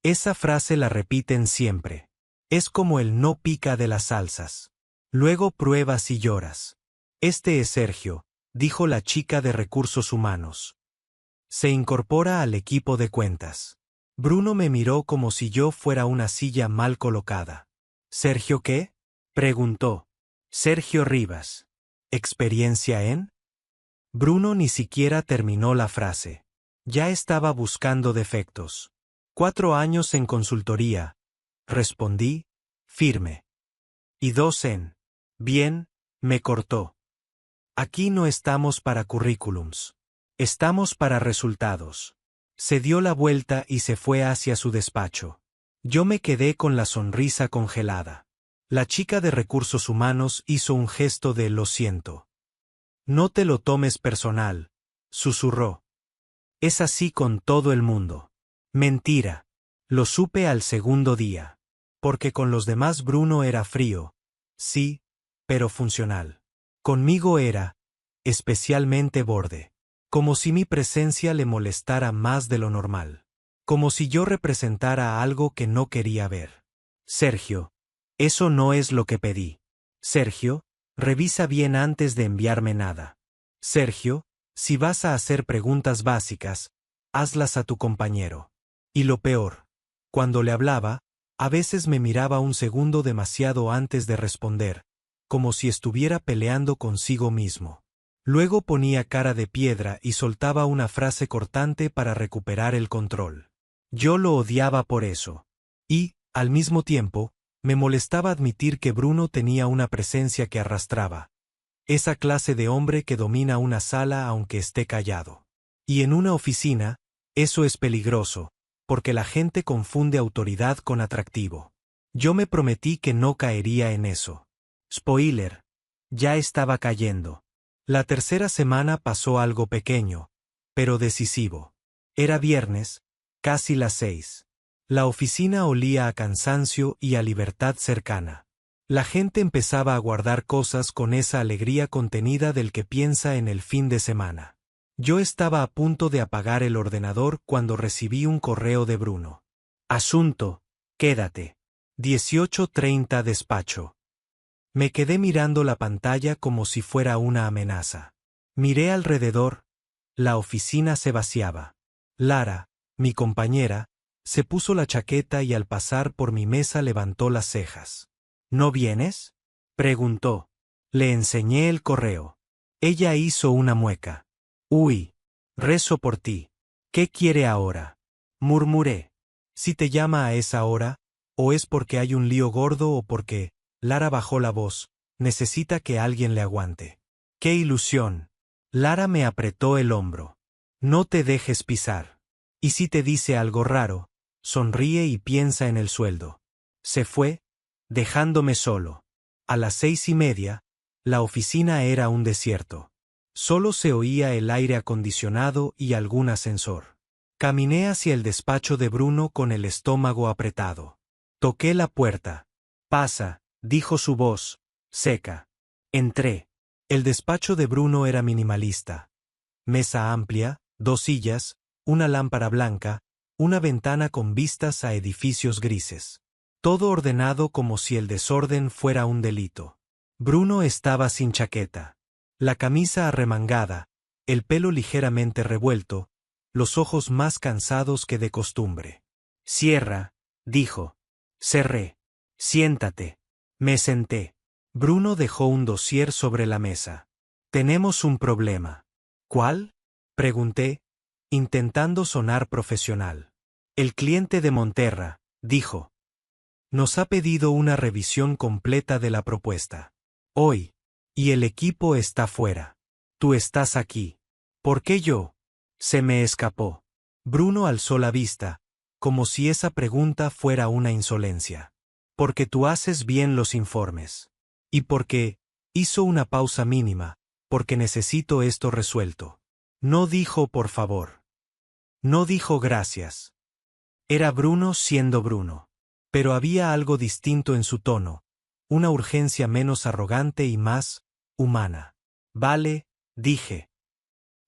Esa frase la repiten siempre. Es como el no pica de las salsas. Luego pruebas y lloras. Este es Sergio, dijo la chica de Recursos Humanos. Se incorpora al equipo de cuentas. Bruno me miró como si yo fuera una silla mal colocada. ¿Sergio qué? Preguntó. Sergio Rivas. ¿Experiencia en? Bruno ni siquiera terminó la frase. Ya estaba buscando defectos. 4 años en consultoría. Respondí, firme. Y 2 en. Bien, me cortó. Aquí no estamos para currículums. Estamos para resultados. Se dio la vuelta y se fue hacia su despacho. Yo me quedé con la sonrisa congelada. La chica de Recursos Humanos hizo un gesto de lo siento. No te lo tomes personal, susurró. Es así con todo el mundo. Mentira. Lo supe al segundo día. Porque con los demás Bruno era frío. Sí, pero funcional. Conmigo era, especialmente borde. Como si mi presencia le molestara más de lo normal. Como si yo representara algo que no quería ver. Sergio, eso no es lo que pedí. Sergio, revisa bien antes de enviarme nada. Sergio, si vas a hacer preguntas básicas, hazlas a tu compañero. Y lo peor, cuando le hablaba, a veces me miraba un segundo demasiado antes de responder, como si estuviera peleando consigo mismo. Luego ponía cara de piedra y soltaba una frase cortante para recuperar el control. Yo lo odiaba por eso. Y, al mismo tiempo, me molestaba admitir que Bruno tenía una presencia que arrastraba. Esa clase de hombre que domina una sala aunque esté callado. Y en una oficina, eso es peligroso, porque la gente confunde autoridad con atractivo. Yo me prometí que no caería en eso. Spoiler. Ya estaba cayendo. La tercera semana pasó algo pequeño, pero decisivo. Era viernes, casi las 6. La oficina olía a cansancio y a libertad cercana. La gente empezaba a guardar cosas con esa alegría contenida del que piensa en el fin de semana. Yo estaba a punto de apagar el ordenador cuando recibí un correo de Bruno. Asunto, quédate. 18:30 despacho. Me quedé mirando la pantalla como si fuera una amenaza. Miré alrededor. La oficina se vaciaba. Lara, mi compañera, se puso la chaqueta y al pasar por mi mesa levantó las cejas. ¿No vienes? Preguntó. Le enseñé el correo. Ella hizo una mueca. Uy. Rezo por ti. ¿Qué quiere ahora? Murmuré. Si te llama a esa hora, o es porque hay un lío gordo o porque, Lara bajó la voz, necesita que alguien le aguante. ¡Qué ilusión! Lara me apretó el hombro. No te dejes pisar. Y si te dice algo raro, sonríe y piensa en el sueldo. Se fue, dejándome solo. A las 6:30, la oficina era un desierto. Solo se oía el aire acondicionado y algún ascensor. Caminé hacia el despacho de Bruno con el estómago apretado. Toqué la puerta. Pasa, dijo su voz, seca. Entré. El despacho de Bruno era minimalista. Mesa amplia, 2 sillas, una lámpara blanca, una ventana con vistas a edificios grises. Todo ordenado como si el desorden fuera un delito. Bruno estaba sin chaqueta. La camisa arremangada, el pelo ligeramente revuelto, los ojos más cansados que de costumbre. Cierra, dijo. Cerré. Siéntate. Me senté. Bruno dejó un dossier sobre la mesa. Tenemos un problema. ¿Cuál? Pregunté, intentando sonar profesional. El cliente de Monterra, dijo. Nos ha pedido una revisión completa de la propuesta. Hoy. Y el equipo está fuera. Tú estás aquí. ¿Por qué yo? Se me escapó. Bruno alzó la vista, como si esa pregunta fuera una insolencia. Porque tú haces bien los informes. Y porque, hizo una pausa mínima, porque necesito esto resuelto. No dijo por favor. No dijo gracias. Era Bruno siendo Bruno. Pero había algo distinto en su tono, una urgencia menos arrogante y más humana. Vale, dije.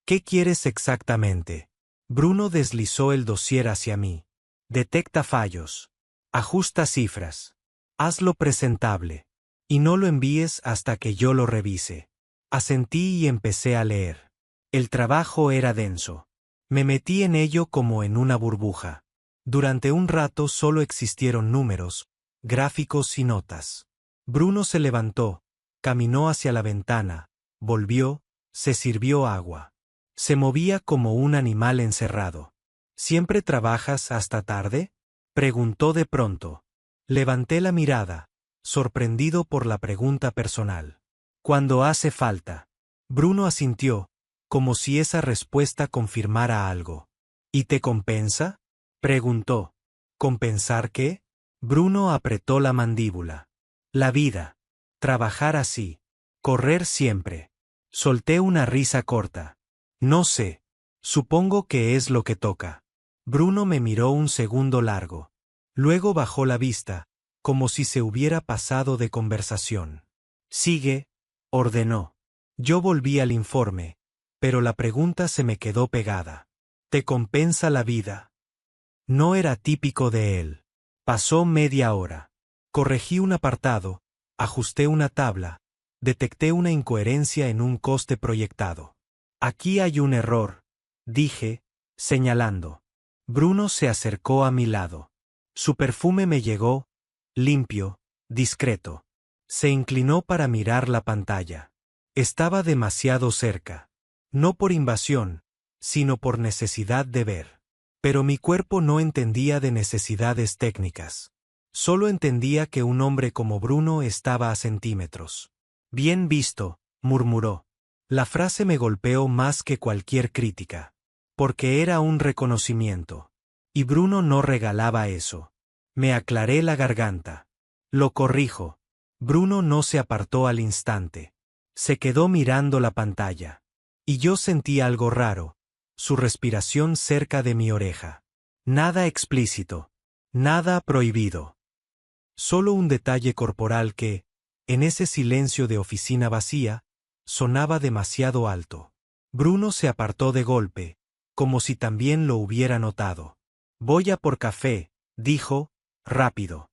¿Qué quieres exactamente? Bruno deslizó el dossier hacia mí. Detecta fallos. Ajusta cifras. Hazlo presentable. Y no lo envíes hasta que yo lo revise. Asentí y empecé a leer. El trabajo era denso. Me metí en ello como en una burbuja. Durante un rato solo existieron números, gráficos y notas. Bruno se levantó, caminó hacia la ventana, volvió, se sirvió agua. Se movía como un animal encerrado. ¿Siempre trabajas hasta tarde? Preguntó de pronto. Levanté la mirada, sorprendido por la pregunta personal. Cuando hace falta. Bruno asintió, como si esa respuesta confirmara algo. ¿Y te compensa? Preguntó. ¿Compensar qué? Bruno apretó la mandíbula. La vida. Trabajar así. Correr siempre. Solté una risa corta. No sé. Supongo que es lo que toca. Bruno me miró un segundo largo. Luego bajó la vista, como si se hubiera pasado de conversación. Sigue, ordenó. Yo volví al informe, pero la pregunta se me quedó pegada. ¿Te compensa la vida? No era típico de él. Pasó media hora. Corregí un apartado, ajusté una tabla, detecté una incoherencia en un coste proyectado. Aquí hay un error, dije, señalando. Bruno se acercó a mi lado. Su perfume me llegó, limpio, discreto. Se inclinó para mirar la pantalla. Estaba demasiado cerca. No por invasión, sino por necesidad de ver. Pero mi cuerpo no entendía de necesidades técnicas. Solo entendía que un hombre como Bruno estaba a centímetros. Bien visto, murmuró. La frase me golpeó más que cualquier crítica. Porque era un reconocimiento. Y Bruno no regalaba eso. Me aclaré la garganta. Lo corrijo. Bruno no se apartó al instante. Se quedó mirando la pantalla. Y yo sentí algo raro. Su respiración cerca de mi oreja. Nada explícito. Nada prohibido. Solo un detalle corporal que, en ese silencio de oficina vacía, sonaba demasiado alto. Bruno se apartó de golpe, como si también lo hubiera notado. Voy a por café, dijo, rápido.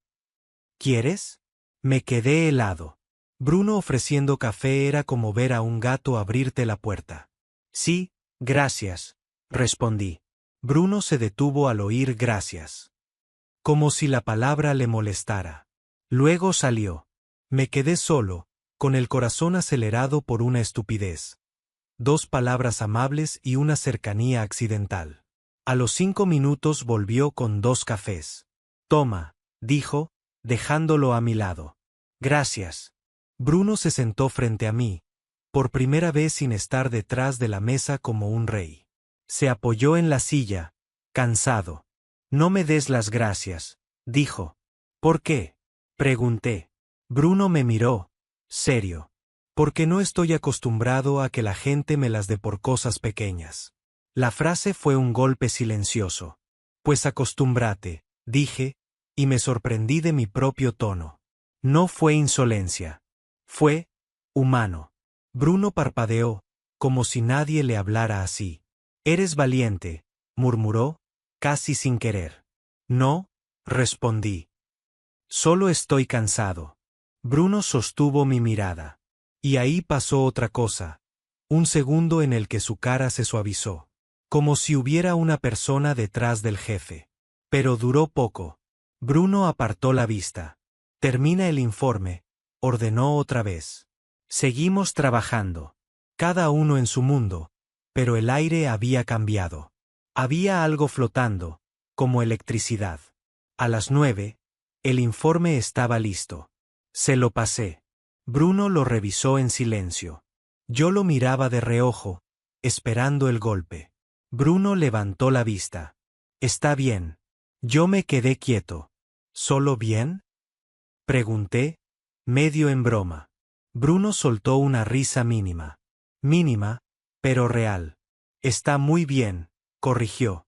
¿Quieres? Me quedé helado. Bruno ofreciendo café era como ver a un gato abrirte la puerta. Sí, gracias, respondí. Bruno se detuvo al oír gracias. Como si la palabra le molestara. Luego salió. Me quedé solo, con el corazón acelerado por una estupidez. 2 palabras amables y una cercanía accidental. A los 5 minutos volvió con 2 cafés. Toma, dijo, dejándolo a mi lado. Gracias. Bruno se sentó frente a mí, por primera vez sin estar detrás de la mesa como un rey. Se apoyó en la silla, cansado. No me des las gracias, dijo. ¿Por qué? Pregunté. Bruno me miró, serio. Porque no estoy acostumbrado a que la gente me las dé por cosas pequeñas. La frase fue un golpe silencioso. Pues acostúmbrate, dije, y me sorprendí de mi propio tono. No fue insolencia. Fue humano. Bruno parpadeó, como si nadie le hablara así. Eres valiente, murmuró, casi sin querer. No, respondí. Solo estoy cansado. Bruno sostuvo mi mirada. Y ahí pasó otra cosa. Un segundo en el que su cara se suavizó. Como si hubiera una persona detrás del jefe. Pero duró poco. Bruno apartó la vista. Termina el informe, ordenó otra vez. Seguimos trabajando. Cada uno en su mundo, pero el aire había cambiado. Había algo flotando, como electricidad. A las 9, el informe estaba listo. Se lo pasé. Bruno lo revisó en silencio. Yo lo miraba de reojo, esperando el golpe. Bruno levantó la vista. Está bien. Yo me quedé quieto. ¿Solo bien? Pregunté, medio en broma. Bruno soltó una risa mínima. Mínima, pero real. Está muy bien, corrigió.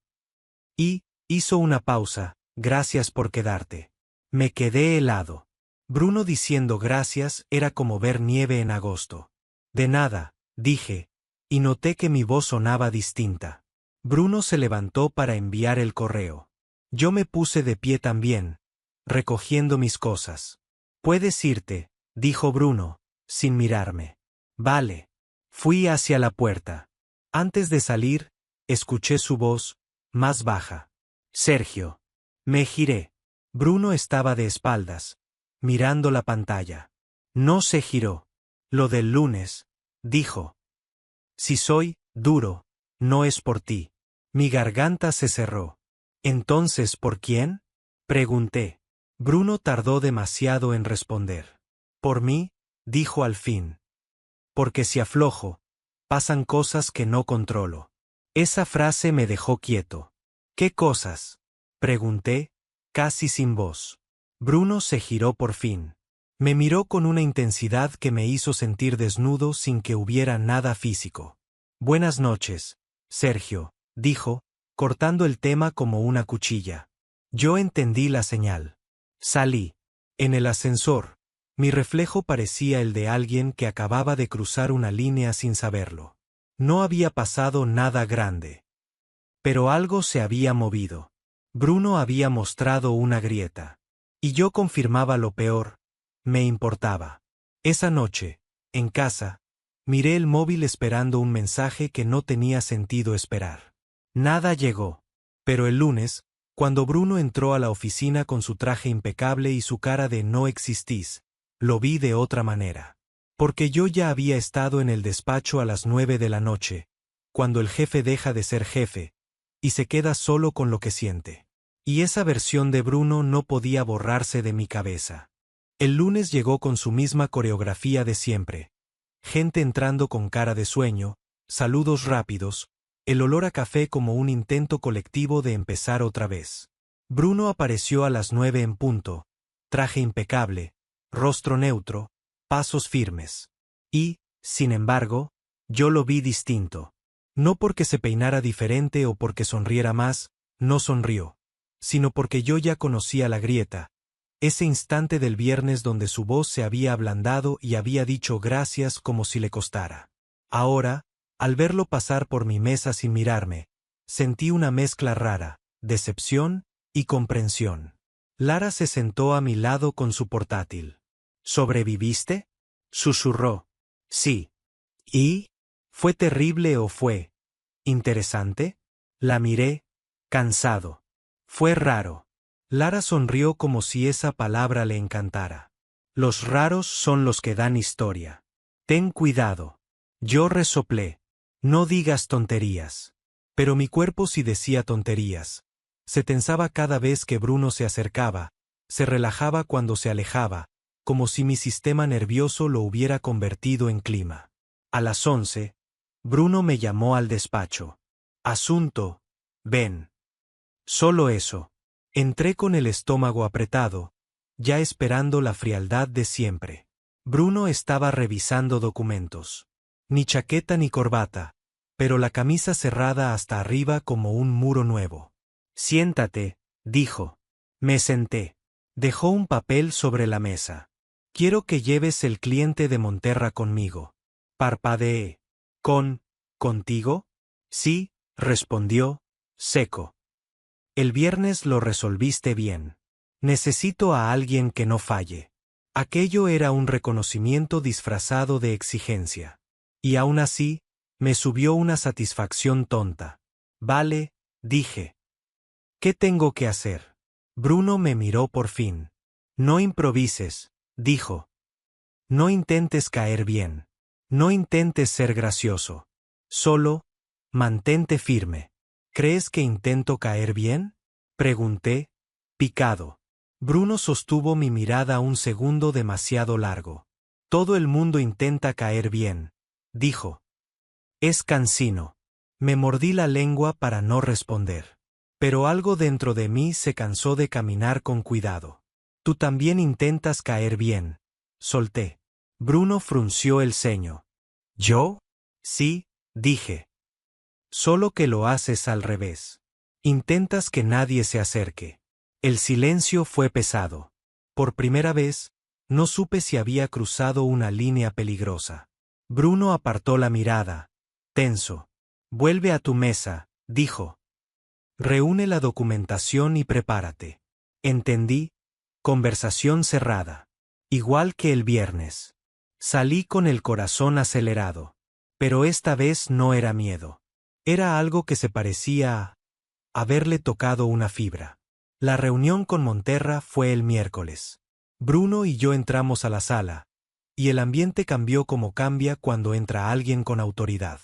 Y, hizo una pausa, gracias por quedarte. Me quedé helado. Bruno diciendo gracias era como ver nieve en agosto. De nada, dije, y noté que mi voz sonaba distinta. Bruno se levantó para enviar el correo. Yo me puse de pie también, recogiendo mis cosas. Puedes irte, dijo Bruno, sin mirarme. Vale. Fui hacia la puerta. Antes de salir, escuché su voz, más baja. Sergio. Me giré. Bruno estaba de espaldas, mirando la pantalla. No se giró. Lo del lunes, dijo. Si soy duro, no es por ti. Mi garganta se cerró. ¿Entonces por quién? Pregunté. Bruno tardó demasiado en responder. Por mí, dijo al fin. Porque si aflojo, pasan cosas que no controlo. Esa frase me dejó quieto. ¿Qué cosas? Pregunté, casi sin voz. Bruno se giró por fin. Me miró con una intensidad que me hizo sentir desnudo sin que hubiera nada físico. Buenas noches, Sergio, dijo, cortando el tema como una cuchilla. Yo entendí la señal. Salí. En el ascensor, mi reflejo parecía el de alguien que acababa de cruzar una línea sin saberlo. No había pasado nada grande. Pero algo se había movido. Bruno había mostrado una grieta. Y yo confirmaba lo peor. Me importaba. Esa noche, en casa, miré el móvil esperando un mensaje que no tenía sentido esperar. Nada llegó. Pero el lunes, cuando Bruno entró a la oficina con su traje impecable y su cara de no existís, lo vi de otra manera. Porque yo ya había estado en el despacho a las 9 de la noche, cuando el jefe deja de ser jefe, y se queda solo con lo que siente. Y esa versión de Bruno no podía borrarse de mi cabeza. El lunes llegó con su misma coreografía de siempre. Gente entrando con cara de sueño, saludos rápidos, el olor a café como un intento colectivo de empezar otra vez. Bruno apareció a las 9 en punto, traje impecable, rostro neutro, pasos firmes. Y, sin embargo, yo lo vi distinto. No porque se peinara diferente o porque sonriera más, no sonrió, sino porque yo ya conocía la grieta, ese instante del viernes donde su voz se había ablandado y había dicho gracias como si le costara. Ahora, al verlo pasar por mi mesa sin mirarme, sentí una mezcla rara, decepción y comprensión. Lara se sentó a mi lado con su portátil. ¿Sobreviviste? Susurró. Sí. ¿Y? ¿Fue terrible o fue interesante? La miré, cansado. Fue raro. Lara sonrió como si esa palabra le encantara. Los raros son los que dan historia. Ten cuidado. Yo resoplé. No digas tonterías. Pero mi cuerpo sí decía tonterías. Se tensaba cada vez que Bruno se acercaba, se relajaba cuando se alejaba, como si mi sistema nervioso lo hubiera convertido en clima. A las 11, Bruno me llamó al despacho. Asunto, ven. Solo eso. Entré con el estómago apretado, ya esperando la frialdad de siempre. Bruno estaba revisando documentos. Ni chaqueta ni corbata, pero la camisa cerrada hasta arriba como un muro nuevo. Siéntate, dijo. Me senté. Dejó un papel sobre la mesa. Quiero que lleves el cliente de Monterra conmigo. Parpadeé. ¿Contigo? Sí, respondió, seco. El viernes lo resolviste bien. Necesito a alguien que no falle. Aquello era un reconocimiento disfrazado de exigencia. Y aún así, me subió una satisfacción tonta. Vale, dije. ¿Qué tengo que hacer? Bruno me miró por fin. No improvises, dijo. No intentes caer bien. No intentes ser gracioso. Solo, mantente firme. ¿Crees que intento caer bien? Pregunté, picado. Bruno sostuvo mi mirada un segundo demasiado largo. Todo el mundo intenta caer bien, dijo. Es cansino. Me mordí la lengua para no responder. Pero algo dentro de mí se cansó de caminar con cuidado. Tú también intentas caer bien. Solté. Bruno frunció el ceño. ¿Yo? Sí, dije. Solo que lo haces al revés. Intentas que nadie se acerque. El silencio fue pesado. Por primera vez, no supe si había cruzado una línea peligrosa. Bruno apartó la mirada, tenso. Vuelve a tu mesa, dijo. Reúne la documentación y prepárate. Entendí. Conversación cerrada. Igual que el viernes. Salí con el corazón acelerado. Pero esta vez no era miedo. Era algo que se parecía a haberle tocado una fibra. La reunión con Monterra fue el miércoles. Bruno y yo entramos a la sala, y el ambiente cambió como cambia cuando entra alguien con autoridad.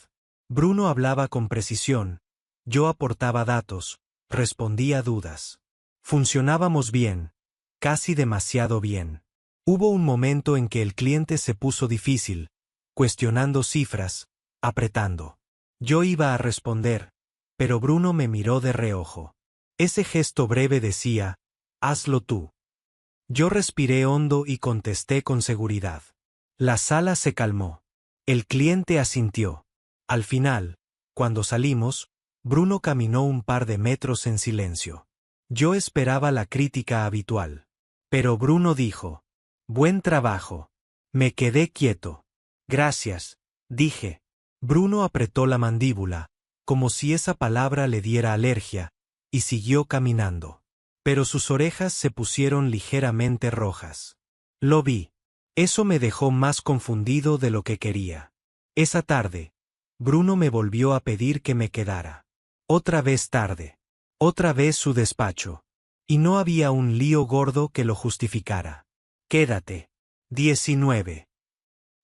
Bruno hablaba con precisión, yo aportaba datos, respondía dudas. Funcionábamos bien, casi demasiado bien. Hubo un momento en que el cliente se puso difícil, cuestionando cifras, apretando. Yo iba a responder, pero Bruno me miró de reojo. Ese gesto breve decía, hazlo tú. Yo respiré hondo y contesté con seguridad. La sala se calmó. El cliente asintió. Al final, cuando salimos, Bruno caminó un par de metros en silencio. Yo esperaba la crítica habitual. Pero Bruno dijo, buen trabajo. Me quedé quieto. Gracias, dije. Bruno apretó la mandíbula, como si esa palabra le diera alergia, y siguió caminando. Pero sus orejas se pusieron ligeramente rojas. Lo vi. Eso me dejó más confundido de lo que quería. Esa tarde, Bruno me volvió a pedir que me quedara. Otra vez tarde. Otra vez su despacho. Y no había un lío gordo que lo justificara. Quédate. 19.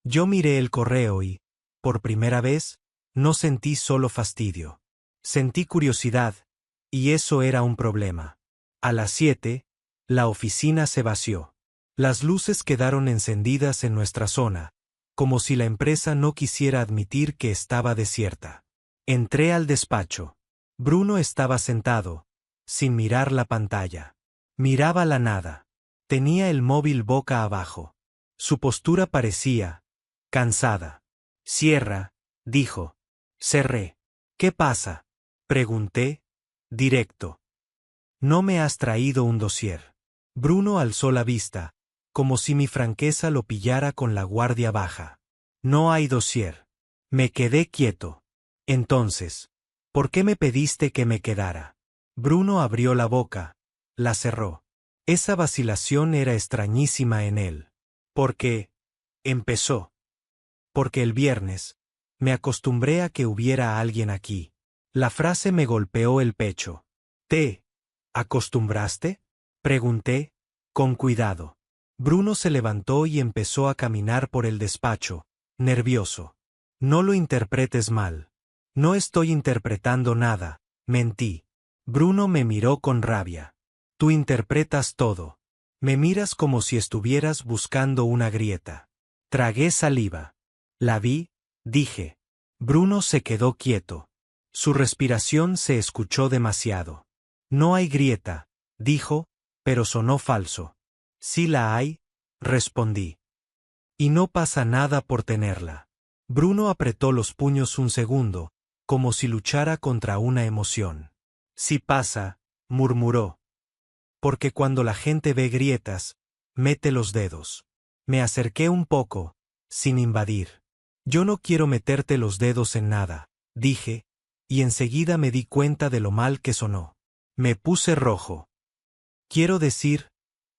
Yo miré el correo y, por primera vez, no sentí solo fastidio. Sentí curiosidad, y eso era un problema. A las 7, la oficina se vació. Las luces quedaron encendidas en nuestra zona, como si la empresa no quisiera admitir que estaba desierta. Entré al despacho. Bruno estaba sentado, sin mirar la pantalla. Miraba la nada. Tenía el móvil boca abajo. Su postura parecía cansada. Cierra, dijo. Cerré. ¿Qué pasa? Pregunté, directo. No me has traído un dossier. Bruno alzó la vista, como si mi franqueza lo pillara con la guardia baja. No hay dossier. Me quedé quieto. Entonces, ¿por qué me pediste que me quedara? Bruno abrió la boca, la cerró. Esa vacilación era extrañísima en él. Porque, empezó. Porque el viernes, me acostumbré a que hubiera alguien aquí. La frase me golpeó el pecho. ¿Te acostumbraste? Pregunté, con cuidado. Bruno se levantó y empezó a caminar por el despacho, nervioso. No lo interpretes mal. No estoy interpretando nada, mentí. Bruno me miró con rabia. Tú interpretas todo. Me miras como si estuvieras buscando una grieta. Tragué saliva. La vi, dije. Bruno se quedó quieto. Su respiración se escuchó demasiado. No hay grieta, dijo, pero sonó falso. Sí la hay, respondí. Y no pasa nada por tenerla. Bruno apretó los puños un segundo, como si luchara contra una emoción. Sí pasa, murmuró. Porque cuando la gente ve grietas, mete los dedos. Me acerqué un poco, sin invadir. Yo no quiero meterte los dedos en nada, dije, y enseguida me di cuenta de lo mal que sonó. Me puse rojo. Quiero decir,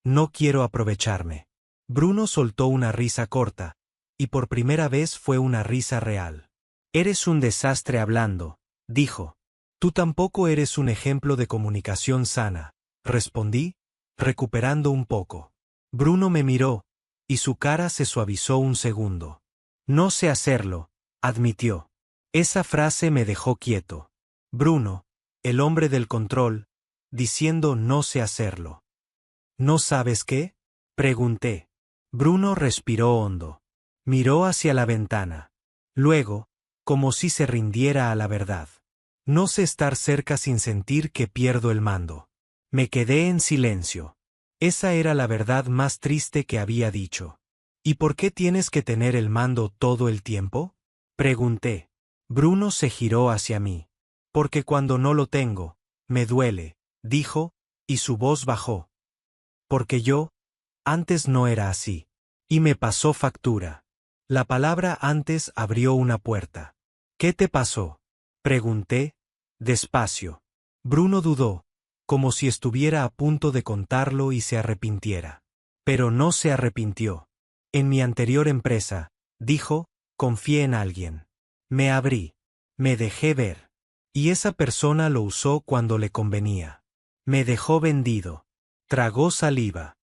no quiero aprovecharme. Bruno soltó una risa corta, y por primera vez fue una risa real. Eres un desastre hablando, dijo. Tú tampoco eres un ejemplo de comunicación sana, respondí, recuperando un poco. Bruno me miró, y su cara se suavizó un segundo. No sé hacerlo, admitió. Esa frase me dejó quieto. Bruno, el hombre del control, diciendo no sé hacerlo. ¿No sabes qué? Pregunté. Bruno respiró hondo. Miró hacia la ventana. Luego, como si se rindiera a la verdad. No sé estar cerca sin sentir que pierdo el mando. Me quedé en silencio. Esa era la verdad más triste que había dicho. ¿Y por qué tienes que tener el mando todo el tiempo? Pregunté. Bruno se giró hacia mí. Porque cuando no lo tengo, me duele, dijo, y su voz bajó. Porque yo, antes no era así. Y me pasó factura. La palabra antes abrió una puerta. ¿Qué te pasó? Pregunté, despacio. Bruno dudó, como si estuviera a punto de contarlo y se arrepintiera. Pero no se arrepintió. En mi anterior empresa, dijo, confié en alguien. Me abrí. Me dejé ver. Y esa persona lo usó cuando le convenía. Me dejó vendido. Tragó saliva.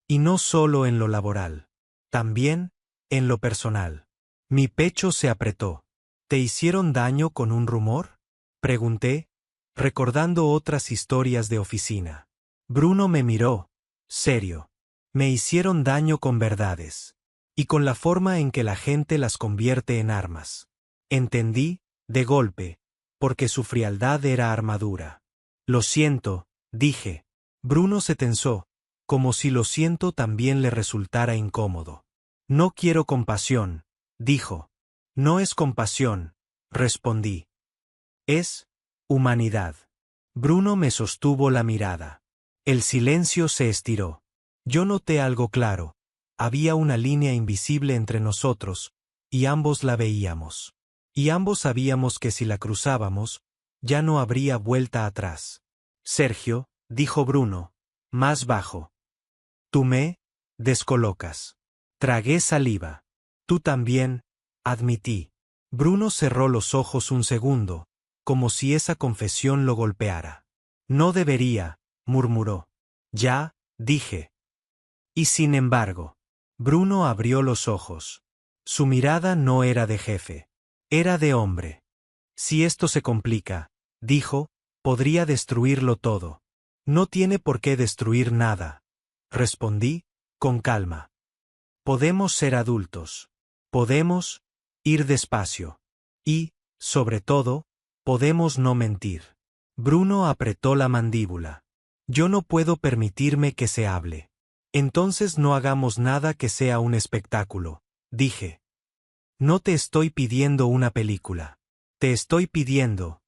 Y no solo en lo laboral. También, en lo personal. Mi pecho se apretó. ¿Te hicieron daño con un rumor? Pregunté, recordando otras historias de oficina. Bruno me miró, serio. Me hicieron daño con verdades. Y con la forma en que la gente las convierte en armas. Entendí, de golpe, porque su frialdad era armadura. Lo siento, dije. Bruno se tensó, como si lo siento también le resultara incómodo. No quiero compasión, dijo. No es compasión, respondí. Es humanidad. Bruno me sostuvo la mirada. El silencio se estiró. Yo noté algo claro. Había una línea invisible entre nosotros, y ambos la veíamos. Y ambos sabíamos que si la cruzábamos, ya no habría vuelta atrás. Sergio, dijo Bruno, más bajo. Tú me descolocas. Tragué saliva. Tú también, admití. Bruno cerró los ojos un segundo, como si esa confesión lo golpeara. No debería, murmuró. Ya, dije. Y sin embargo, Bruno abrió los ojos. Su mirada no era de jefe. Era de hombre. Si esto se complica, dijo, podría destruirlo todo. No tiene por qué destruir nada. Respondí, con calma. Podemos ser adultos. Podemos ir despacio. Y, sobre todo, podemos no mentir. Bruno apretó la mandíbula. Yo no puedo permitirme que se hable. Entonces no hagamos nada que sea un espectáculo, dije. No te estoy pidiendo una película. Te estoy pidiendo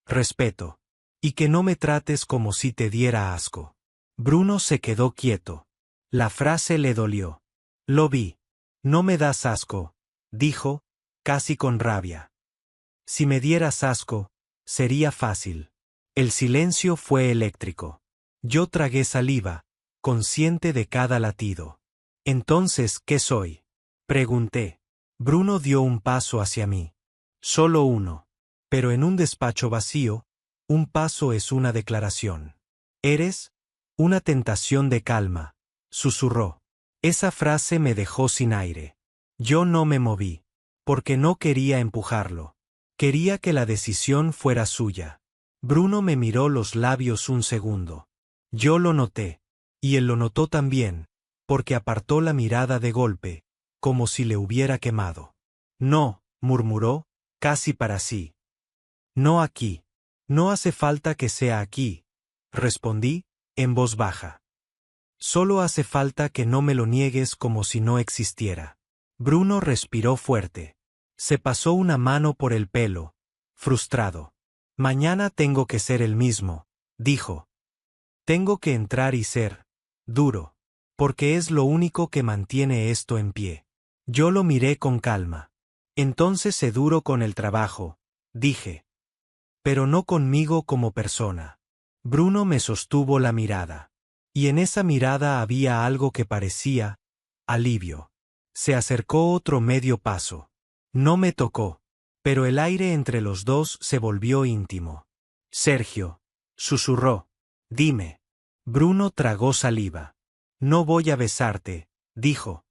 respeto. Y que no me trates como si te diera asco. Bruno se quedó quieto. La frase le dolió. Lo vi. No me das asco, dijo, casi con rabia. Si me dieras asco, sería fácil. El silencio fue eléctrico. Yo tragué saliva, consciente de cada latido. Entonces, ¿qué soy? Pregunté. Bruno dio un paso hacia mí. Solo uno. Pero en un despacho vacío, un paso es una declaración. Eres una tentación de calma, susurró. Esa frase me dejó sin aire. Yo no me moví, porque no quería empujarlo. Quería que la decisión fuera suya. Bruno me miró los labios un segundo. Yo lo noté. Y él lo notó también, porque apartó la mirada de golpe, como si le hubiera quemado. No, murmuró, casi para sí. No aquí. No hace falta que sea aquí, respondí, en voz baja. Solo hace falta que no me lo niegues como si no existiera. Bruno respiró fuerte. Se pasó una mano por el pelo, frustrado. Mañana tengo que ser el mismo, dijo. Tengo que entrar y ser duro, porque es lo único que mantiene esto en pie. Yo lo miré con calma. Entonces sé duro con el trabajo, dije. Pero no conmigo como persona. Bruno me sostuvo la mirada. Y en esa mirada había algo que parecía alivio. Se acercó otro medio paso. No me tocó, pero el aire entre los dos se volvió íntimo. Sergio, susurró, dime. Bruno tragó saliva. No voy a besarte, dijo.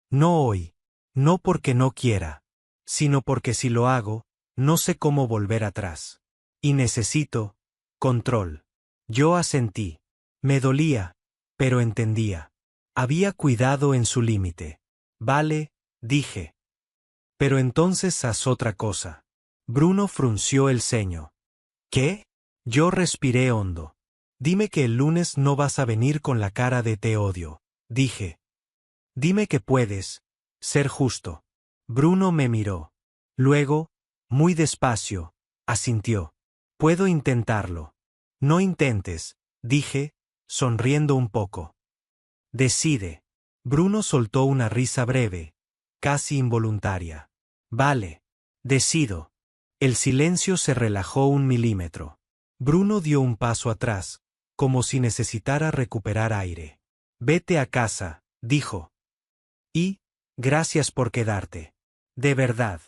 No hoy. No porque no quiera, sino porque si lo hago, no sé cómo volver atrás. Y necesito control. Yo asentí. Me dolía, pero entendía. Había cuidado en su límite. Vale, dije. Pero entonces haz otra cosa. Bruno frunció el ceño. ¿Qué? Yo respiré hondo. Dime que el lunes no vas a venir con la cara de te odio, dije. Dime que puedes ser justo. Bruno me miró. Luego, muy despacio, asintió. Puedo intentarlo. No intentes, dije, sonriendo un poco. Decide. Bruno soltó una risa breve, casi involuntaria. Vale. Decido. El silencio se relajó un milímetro. Bruno dio un paso atrás, como si necesitara recuperar aire. Vete a casa, dijo. Y, gracias por quedarte. De verdad.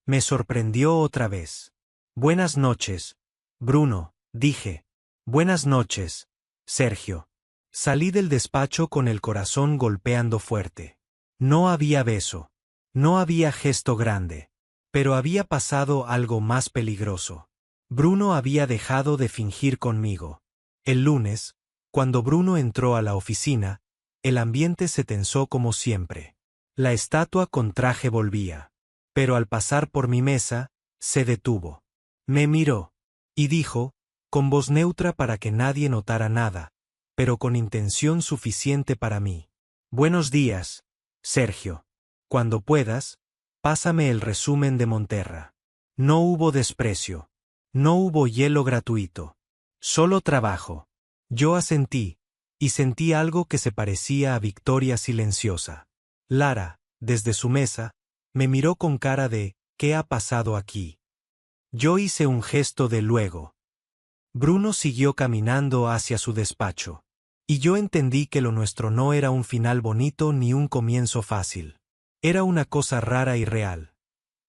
Me sorprendió otra vez. Buenas noches, Bruno, dije. Buenas noches, Sergio. Salí del despacho con el corazón golpeando fuerte. No había beso. No había gesto grande. Pero había pasado algo más peligroso. Bruno había dejado de fingir conmigo. El lunes, cuando Bruno entró a la oficina, el ambiente se tensó como siempre. La estatua con traje volvía. Pero al pasar por mi mesa, se detuvo. Me miró. Y dijo, con voz neutra para que nadie notara nada, pero con intención suficiente para mí. Buenos días, Sergio. Cuando puedas, pásame el resumen de Monterra. No hubo desprecio. No hubo hielo gratuito. Solo trabajo. Yo asentí, y sentí algo que se parecía a victoria silenciosa. Lara, desde su mesa, me miró con cara de ¿qué ha pasado aquí? Yo hice un gesto de luego. Bruno siguió caminando hacia su despacho. Y yo entendí que lo nuestro no era un final bonito ni un comienzo fácil. Era una cosa rara y real.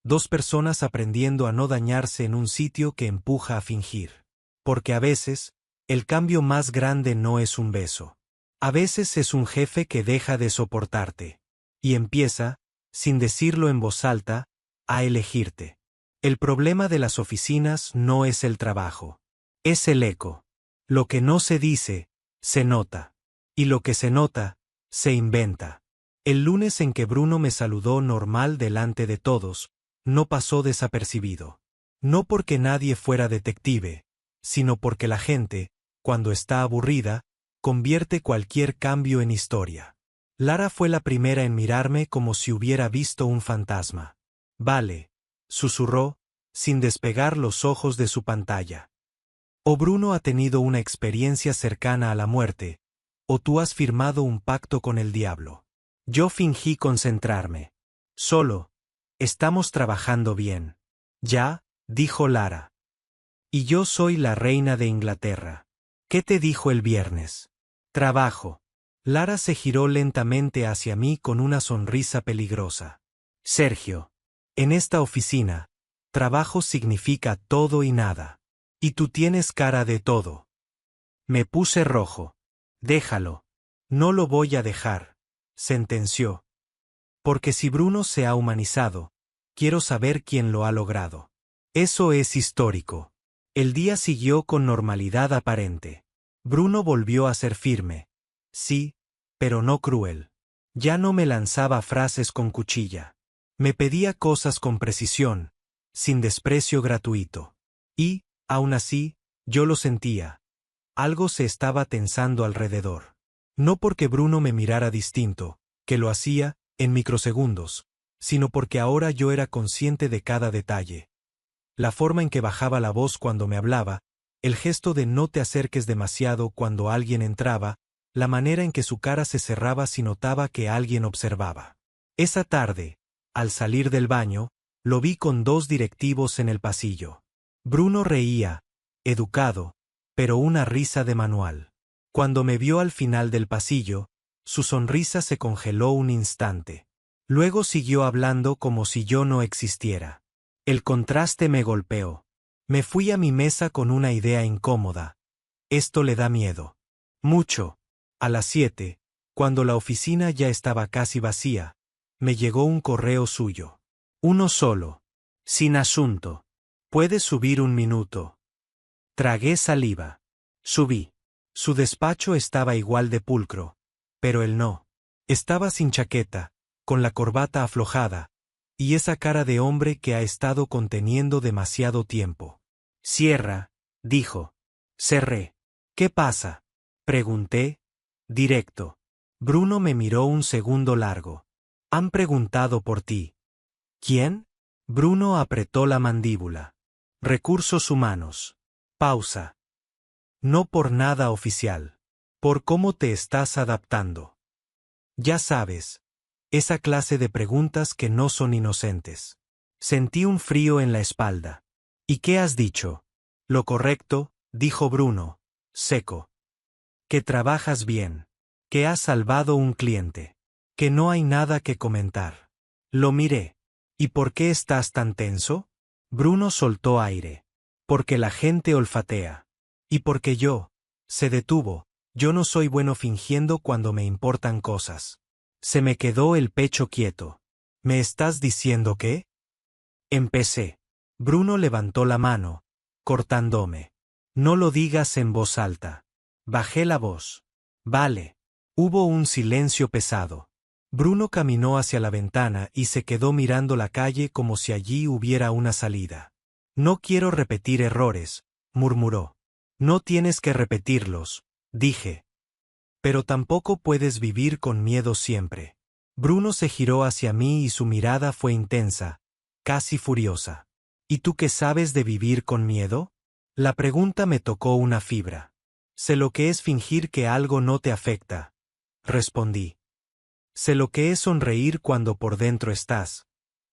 Dos personas aprendiendo a no dañarse en un sitio que empuja a fingir. Porque a veces, el cambio más grande no es un beso. A veces es un jefe que deja de soportarte. Y empieza, sin decirlo en voz alta, a elegirte. El problema de las oficinas no es el trabajo. Es el eco. Lo que no se dice, se nota. Y lo que se nota, se inventa. El lunes en que Bruno me saludó normal delante de todos, no pasó desapercibido. No porque nadie fuera detective, sino porque la gente, cuando está aburrida, convierte cualquier cambio en historia. Lara fue la primera en mirarme como si hubiera visto un fantasma. Vale, susurró, sin despegar los ojos de su pantalla. O Bruno ha tenido una experiencia cercana a la muerte, o tú has firmado un pacto con el diablo. Yo fingí concentrarme. Solo, estamos trabajando bien. Ya, dijo Lara. Y yo soy la reina de Inglaterra. ¿Qué te dijo el viernes? Trabajo. Lara se giró lentamente hacia mí con una sonrisa peligrosa. Sergio. En esta oficina, trabajo significa todo y nada. Y tú tienes cara de todo. Me puse rojo. Déjalo. No lo voy a dejar. sentenció. Porque si Bruno se ha humanizado, quiero saber quién lo ha logrado. Eso es histórico. El día siguió con normalidad aparente. Bruno volvió a ser firme. Sí, pero no cruel. Ya no me lanzaba frases con cuchilla. Me pedía cosas con precisión, sin desprecio gratuito. Y, aún así, yo lo sentía. Algo se estaba tensando alrededor. No porque Bruno me mirara distinto, que lo hacía, en microsegundos, sino porque ahora yo era consciente de cada detalle. La forma en que bajaba la voz cuando me hablaba, el gesto de no te acerques demasiado cuando alguien entraba, la manera en que su cara se cerraba si notaba que alguien observaba. Esa tarde, al salir del baño, lo vi con dos directivos en el pasillo. Bruno reía, educado, pero una risa de manual. Cuando me vio al final del pasillo, su sonrisa se congeló un instante. Luego siguió hablando como si yo no existiera. El contraste me golpeó. Me fui a mi mesa con una idea incómoda. Esto le da miedo. Mucho. A las 7, cuando la oficina ya estaba casi vacía, me llegó un correo suyo. Uno solo. Sin asunto. ¿Puedes subir un minuto? Tragué saliva. Subí. Su despacho estaba igual de pulcro, pero él no. Estaba sin chaqueta, con la corbata aflojada, y esa cara de hombre que ha estado conteniendo demasiado tiempo. Cierra, dijo. Cerré. ¿Qué pasa? Pregunté, directo. Bruno me miró un segundo largo. Han preguntado por ti. ¿Quién? Bruno apretó la mandíbula. Recursos humanos. Pausa. No por nada oficial. Por cómo te estás adaptando. Ya sabes, esa clase de preguntas que no son inocentes. Sentí un frío en la espalda. ¿Y qué has dicho? Lo correcto, dijo Bruno, seco. Que trabajas bien. Que has salvado un cliente. Que no hay nada que comentar. Lo miré. ¿Y por qué estás tan tenso? Bruno soltó aire. Porque la gente olfatea. Y porque yo. Se detuvo. Yo no soy bueno fingiendo cuando me importan cosas. Se me quedó el pecho quieto. ¿Me estás diciendo qué? Empecé. Bruno levantó la mano, cortándome. No lo digas en voz alta. Bajé la voz. Vale. Hubo un silencio pesado. Bruno caminó hacia la ventana y se quedó mirando la calle como si allí hubiera una salida. No quiero repetir errores, murmuró. No tienes que repetirlos, dije. Pero tampoco puedes vivir con miedo siempre. Bruno se giró hacia mí y su mirada fue intensa, casi furiosa. ¿Y tú qué sabes de vivir con miedo? La pregunta me tocó una fibra. Sé lo que es fingir que algo no te afecta, respondí. Sé lo que es sonreír cuando por dentro estás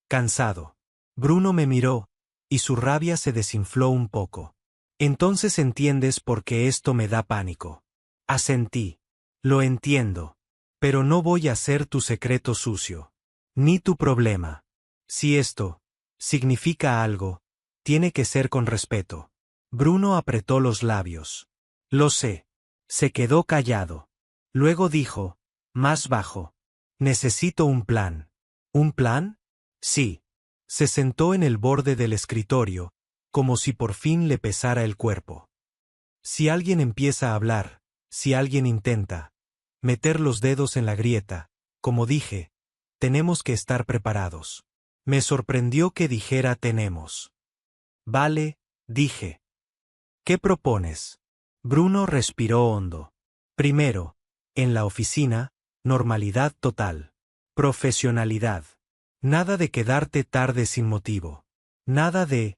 cansado. Bruno me miró, y su rabia se desinfló un poco. Entonces entiendes por qué esto me da pánico. Asentí. Lo entiendo. Pero no voy a ser tu secreto sucio. Ni tu problema. Si esto significa algo, tiene que ser con respeto. Bruno apretó los labios. Lo sé. Se quedó callado. Luego dijo, más bajo. Necesito un plan. ¿Un plan? Sí. Se sentó en el borde del escritorio, como si por fin le pesara el cuerpo. Si alguien empieza a hablar, si alguien intenta meter los dedos en la grieta, como dije, tenemos que estar preparados. Me sorprendió que dijera tenemos. Vale, dije. ¿Qué propones? Bruno respiró hondo. Primero, en la oficina, normalidad total. Profesionalidad. Nada de quedarte tarde sin motivo. Nada de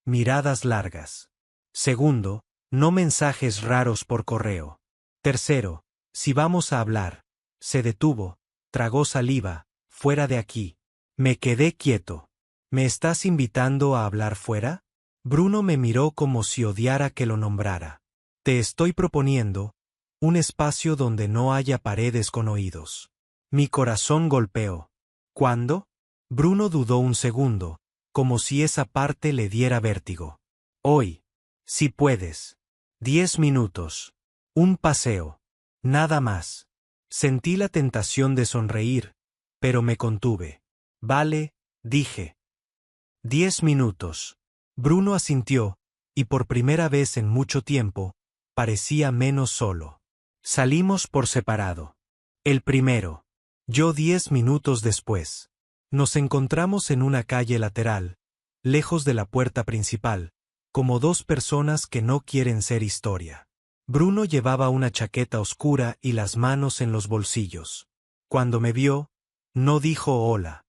miradas largas. Segundo, no mensajes raros por correo. Tercero, si vamos a hablar. Se detuvo, tragó saliva, fuera de aquí. Me quedé quieto. ¿Me estás invitando a hablar fuera? Bruno me miró como si odiara que lo nombrara. Te estoy proponiendo un espacio donde no haya paredes con oídos. Mi corazón golpeó. ¿Cuándo? Bruno dudó un segundo, como si esa parte le diera vértigo. Hoy. Si puedes. 10 minutos. Un paseo. Nada más. Sentí la tentación de sonreír, pero me contuve. Vale, dije. 10 minutos. Bruno asintió, y por primera vez en mucho tiempo, parecía menos solo. Salimos por separado. El primero. Yo 10 minutos después. Nos encontramos en una calle lateral, lejos de la puerta principal, como dos personas que no quieren ser historia. Bruno llevaba una chaqueta oscura y las manos en los bolsillos. Cuando me vio, no dijo hola.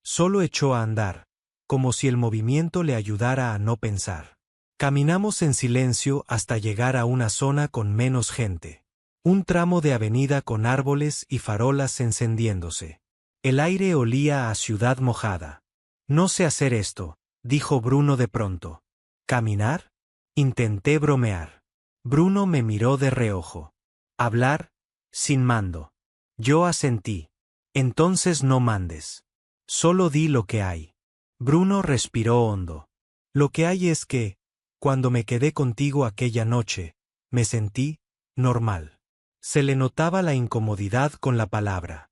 Solo echó a andar, como si el movimiento le ayudara a no pensar. Caminamos en silencio hasta llegar a una zona con menos gente. Un tramo de avenida con árboles y farolas encendiéndose. El aire olía a ciudad mojada. No sé hacer esto, dijo Bruno de pronto. ¿Caminar? Intenté bromear. Bruno me miró de reojo. Hablar, sin mando. Yo asentí. Entonces no mandes. Solo di lo que hay. Bruno respiró hondo. Lo que hay es que, cuando me quedé contigo aquella noche, me sentí normal. Se le notaba la incomodidad con la palabra.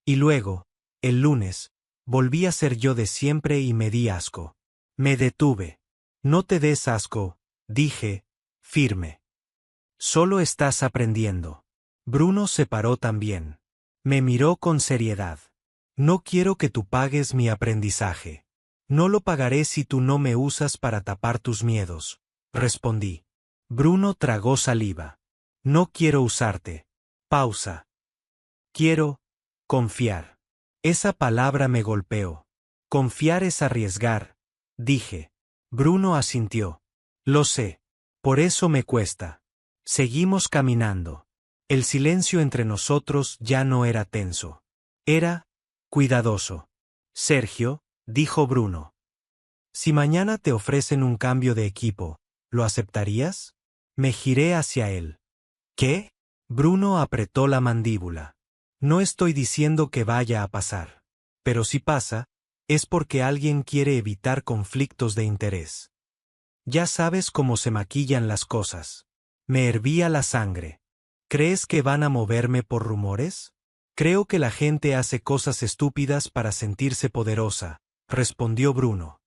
Y luego, el lunes, volví a ser yo de siempre y me di asco. Me detuve. No te des asco, dije, firme. Solo estás aprendiendo. Bruno se paró también. Me miró con seriedad. No quiero que tú pagues mi aprendizaje. No lo pagaré si tú no me usas para tapar tus miedos, respondí. Bruno tragó saliva. No quiero usarte. Pausa. Quiero confiar. Esa palabra me golpeó. Confiar es arriesgar, dije. Bruno asintió. Lo sé. Por eso me cuesta. Seguimos caminando. El silencio entre nosotros ya no era tenso. Era cuidadoso. Sergio, dijo Bruno. Si mañana te ofrecen un cambio de equipo, ¿lo aceptarías? Me giré hacia él. ¿Qué? Bruno apretó la mandíbula. No estoy diciendo que vaya a pasar. Pero si pasa, es porque alguien quiere evitar conflictos de interés. Ya sabes cómo se maquillan las cosas. Me hervía la sangre. ¿Crees que van a moverme por rumores? Creo que la gente hace cosas estúpidas para sentirse poderosa, respondió Bruno.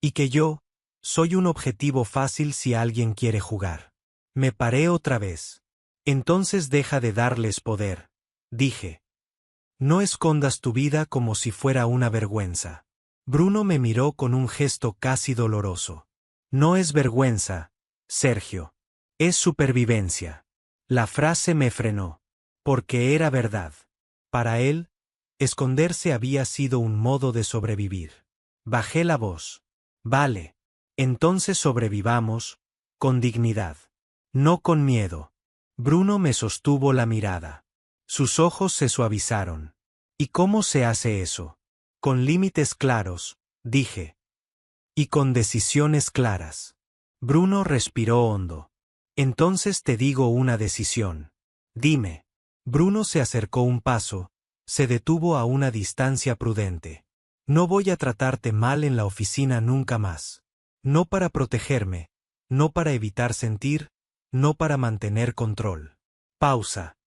Y que yo, soy un objetivo fácil si alguien quiere jugar. Me paré otra vez. Entonces deja de darles poder, dije. No escondas tu vida como si fuera una vergüenza. Bruno me miró con un gesto casi doloroso. No es vergüenza, Sergio. Es supervivencia. La frase me frenó. Porque era verdad. Para él, esconderse había sido un modo de sobrevivir. Bajé la voz. Vale. Entonces sobrevivamos, con dignidad. No con miedo. Bruno me sostuvo la mirada. Sus ojos se suavizaron. ¿Y cómo se hace eso? Con límites claros, dije. Y con decisiones claras. Bruno respiró hondo. Entonces te digo una decisión. Dime. Bruno se acercó un paso, se detuvo a una distancia prudente. No voy a tratarte mal en la oficina nunca más. No para protegerme, no para evitar sentir, no para mantener control. Pausa.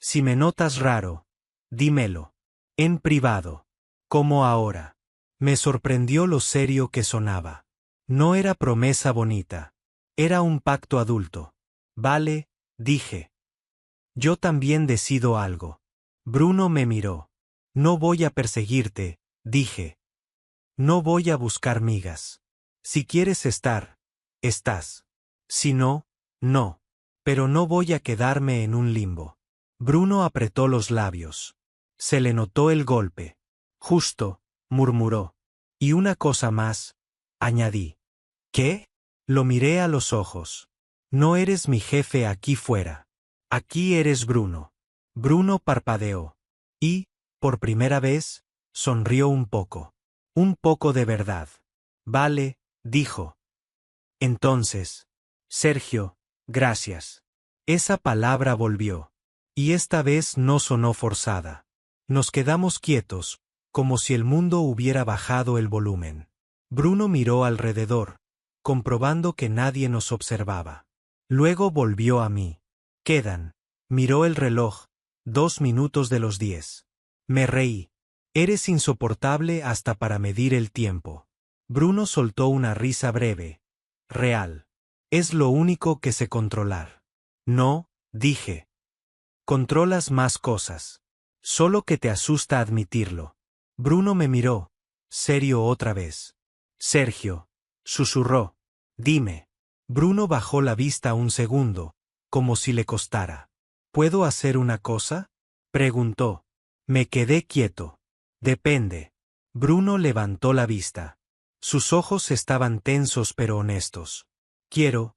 Si me notas raro, dímelo. En privado. Como ahora. Me sorprendió lo serio que sonaba. No era promesa bonita. Era un pacto adulto. Vale, dije. Yo también decido algo. Bruno me miró. No voy a perseguirte, dije. No voy a buscar migas. Si quieres estar, estás. Si no, no. Pero no voy a quedarme en un limbo. Bruno apretó los labios. Se le notó el golpe. Justo, murmuró. Y una cosa más, añadí. ¿Qué? Lo miré a los ojos. No eres mi jefe aquí fuera. Aquí eres Bruno. Bruno parpadeó. Y, por primera vez, sonrió un poco. Un poco de verdad. Vale, dijo. Entonces, Sergio, gracias. Esa palabra volvió. Y esta vez no sonó forzada. Nos quedamos quietos, como si el mundo hubiera bajado el volumen. Bruno miró alrededor, comprobando que nadie nos observaba. Luego volvió a mí. Quedan. Miró el reloj, 2 minutos de los 10. Me reí. Eres insoportable hasta para medir el tiempo. Bruno soltó una risa breve. Real. Es lo único que sé controlar. No, dije. Controlas más cosas. Solo que te asusta admitirlo. Bruno me miró, serio otra vez. Sergio, susurró. Dime. Bruno bajó la vista un segundo, como si le costara. ¿Puedo hacer una cosa? Preguntó. Me quedé quieto. Depende. Bruno levantó la vista. Sus ojos estaban tensos pero honestos. Quiero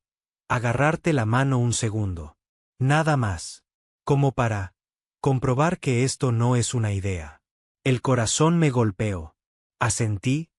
agarrarte la mano un segundo. Nada más. Como para comprobar que esto no es una idea. El corazón me golpeó. Asentí,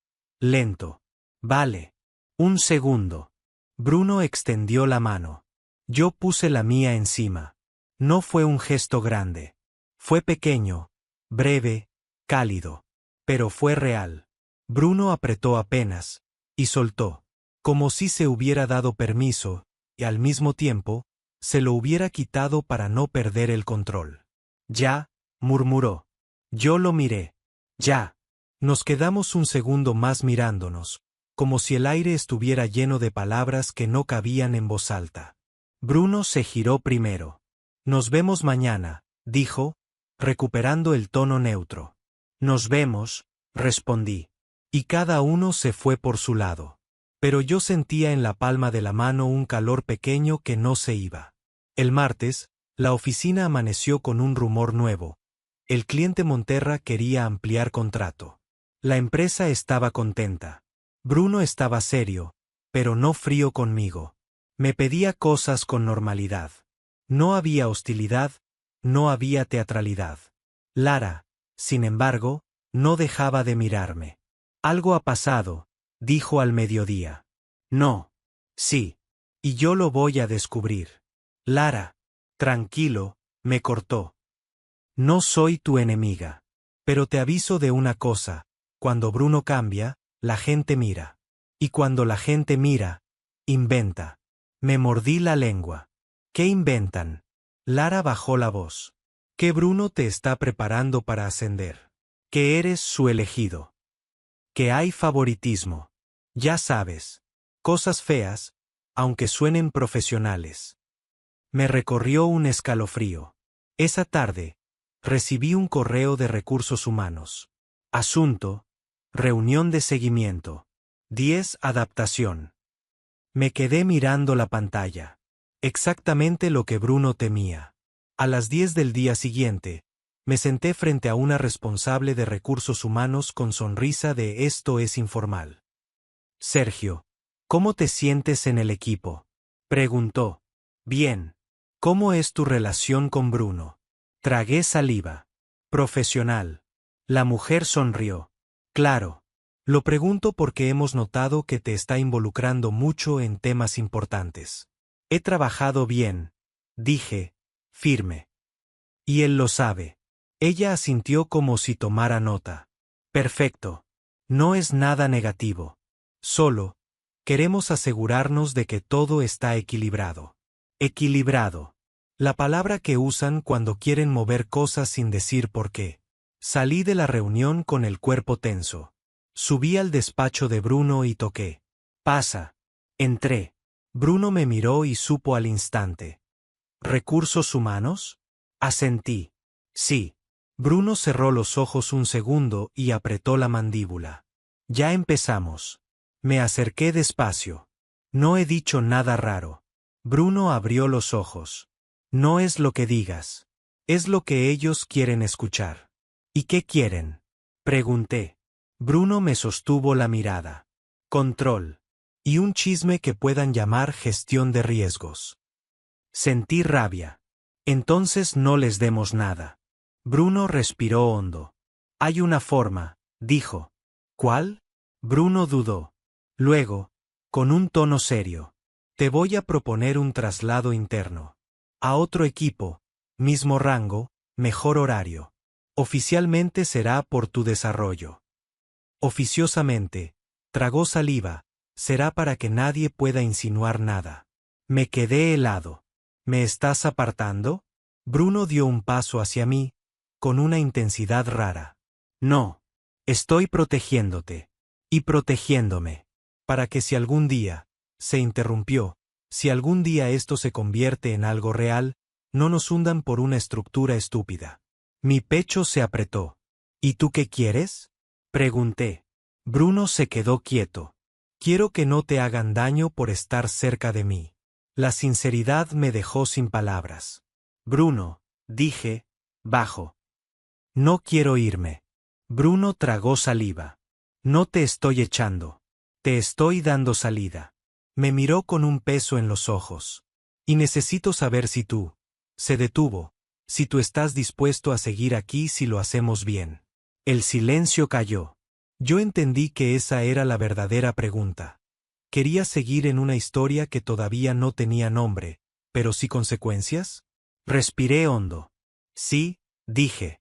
lento. Vale. Un segundo. Bruno extendió la mano. Yo puse la mía encima. No fue un gesto grande. Fue pequeño, breve, cálido. Pero fue real. Bruno apretó apenas, y soltó. Como si se hubiera dado permiso, y al mismo tiempo, se lo hubiera quitado para no perder el control. Ya, murmuró. Yo lo miré. Ya. Nos quedamos un segundo más mirándonos, como si el aire estuviera lleno de palabras que no cabían en voz alta. Bruno se giró primero. Nos vemos mañana, dijo, recuperando el tono neutro. Nos vemos, respondí. Y cada uno se fue por su lado. Pero yo sentía en la palma de la mano un calor pequeño que no se iba. El martes, la oficina amaneció con un rumor nuevo. El cliente Monterra quería ampliar contrato. La empresa estaba contenta. Bruno estaba serio, pero no frío conmigo. Me pedía cosas con normalidad. No había hostilidad, no había teatralidad. Lara, sin embargo, no dejaba de mirarme. Algo ha pasado, dijo al mediodía. No. Sí. Y yo lo voy a descubrir. Lara. Tranquilo, me cortó. No soy tu enemiga. Pero te aviso de una cosa, cuando Bruno cambia, la gente mira. Y cuando la gente mira, inventa. Me mordí la lengua. ¿Qué inventan? Lara bajó la voz. Que Bruno te está preparando para ascender. Que eres su elegido. Que hay favoritismo. Ya sabes. Cosas feas, aunque suenen profesionales. Me recorrió un escalofrío. Esa tarde, recibí un correo de recursos humanos. Asunto, reunión de seguimiento. 10 adaptación. Me quedé mirando la pantalla. Exactamente lo que Bruno temía. A las 10 del día siguiente, me senté frente a una responsable de recursos humanos con sonrisa de esto es informal. Sergio, ¿cómo te sientes en el equipo? Preguntó. Bien. ¿Cómo es tu relación con Bruno? Tragué saliva. Profesional. La mujer sonrió. Claro. Lo pregunto porque hemos notado que te está involucrando mucho en temas importantes. He trabajado bien, dije, firme. Y él lo sabe. Ella asintió como si tomara nota. Perfecto. No es nada negativo. Solo, queremos asegurarnos de que todo está equilibrado. Equilibrado. La palabra que usan cuando quieren mover cosas sin decir por qué. Salí de la reunión con el cuerpo tenso. Subí al despacho de Bruno y toqué. Pasa. Entré. Bruno me miró y supo al instante. ¿Recursos humanos? Asentí. Sí. Bruno cerró los ojos un segundo y apretó la mandíbula. Ya empezamos. Me acerqué despacio. No he dicho nada raro. Bruno abrió los ojos. No es lo que digas. Es lo que ellos quieren escuchar. ¿Y qué quieren? Pregunté. Bruno me sostuvo la mirada. Control. Y un chisme que puedan llamar gestión de riesgos. Sentí rabia. Entonces no les demos nada. Bruno respiró hondo. Hay una forma, dijo. ¿Cuál? Bruno dudó. Luego, con un tono serio. Te voy a proponer un traslado interno. A otro equipo, mismo rango, mejor horario. Oficialmente será por tu desarrollo. Oficiosamente, tragó saliva, será para que nadie pueda insinuar nada. Me quedé helado. ¿Me estás apartando? Bruno dio un paso hacia mí, con una intensidad rara. No. Estoy protegiéndote. Y protegiéndome. Para que si algún día, se interrumpió, si algún día esto se convierte en algo real, no nos hundan por una estructura estúpida. Mi pecho se apretó. ¿Y tú qué quieres? Pregunté. Bruno se quedó quieto. Quiero que no te hagan daño por estar cerca de mí. La sinceridad me dejó sin palabras. Bruno, dije, bajo. No quiero irme. Bruno tragó saliva. No te estoy echando. Te estoy dando salida. Me miró con un peso en los ojos. Y necesito saber si tú. Se detuvo. Si tú estás dispuesto a seguir aquí si lo hacemos bien. El silencio cayó. Yo entendí que esa era la verdadera pregunta. Quería seguir en una historia que todavía no tenía nombre, pero sí consecuencias. Respiré hondo. Sí, dije.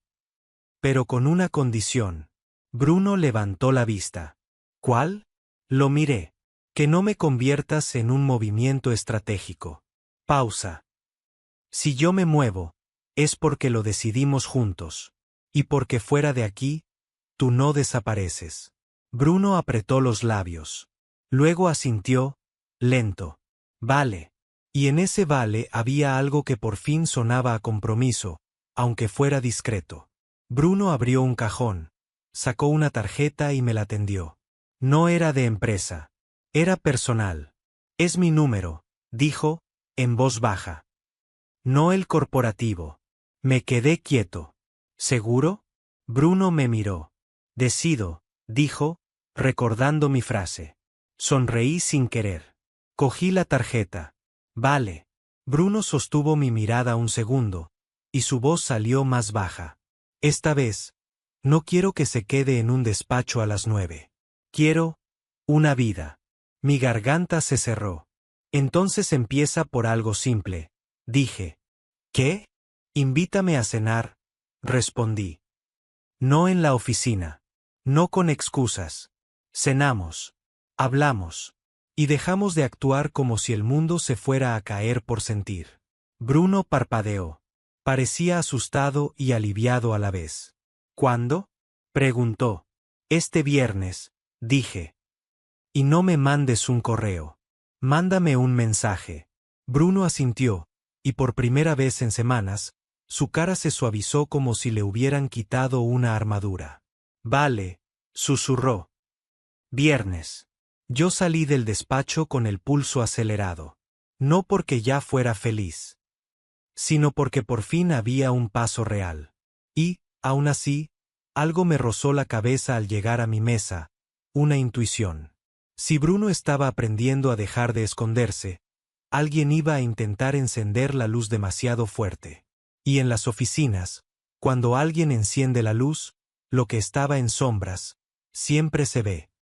Pero con una condición. Bruno levantó la vista. ¿Cuál? Lo miré. Que no me conviertas en un movimiento estratégico. Pausa. Si yo me muevo, es porque lo decidimos juntos. Y porque fuera de aquí, tú no desapareces. Bruno apretó los labios. Luego asintió, lento. Vale. Y en ese vale había algo que por fin sonaba a compromiso, aunque fuera discreto. Bruno abrió un cajón, sacó una tarjeta y me la tendió. No era de empresa. Era personal. Es mi número, dijo, en voz baja. No el corporativo. Me quedé quieto. ¿Seguro? Bruno me miró. Decido, dijo, recordando mi frase. Sonreí sin querer. Cogí la tarjeta. Vale. Bruno sostuvo mi mirada un segundo, y su voz salió más baja. Esta vez, no quiero que se quede en un despacho a las 9. Quiero una vida. Mi garganta se cerró. Entonces empieza por algo simple, dije. ¿Qué? Invítame a cenar, respondí. No en la oficina. No con excusas. Cenamos. Hablamos. Y dejamos de actuar como si el mundo se fuera a caer por sentir. Bruno parpadeó. Parecía asustado y aliviado a la vez. ¿Cuándo? Preguntó. Este viernes, dije. Y no me mandes un correo. Mándame un mensaje. Bruno asintió, y por primera vez en semanas, su cara se suavizó como si le hubieran quitado una armadura. Vale, susurró. Viernes. Yo salí del despacho con el pulso acelerado. No porque ya fuera feliz, sino porque por fin había un paso real. Y, aún así, algo me rozó la cabeza al llegar a mi mesa, una intuición. Si Bruno estaba aprendiendo a dejar de esconderse, alguien iba a intentar encender la luz demasiado fuerte. Y en las oficinas, cuando alguien enciende la luz, lo que estaba en sombras, siempre se ve.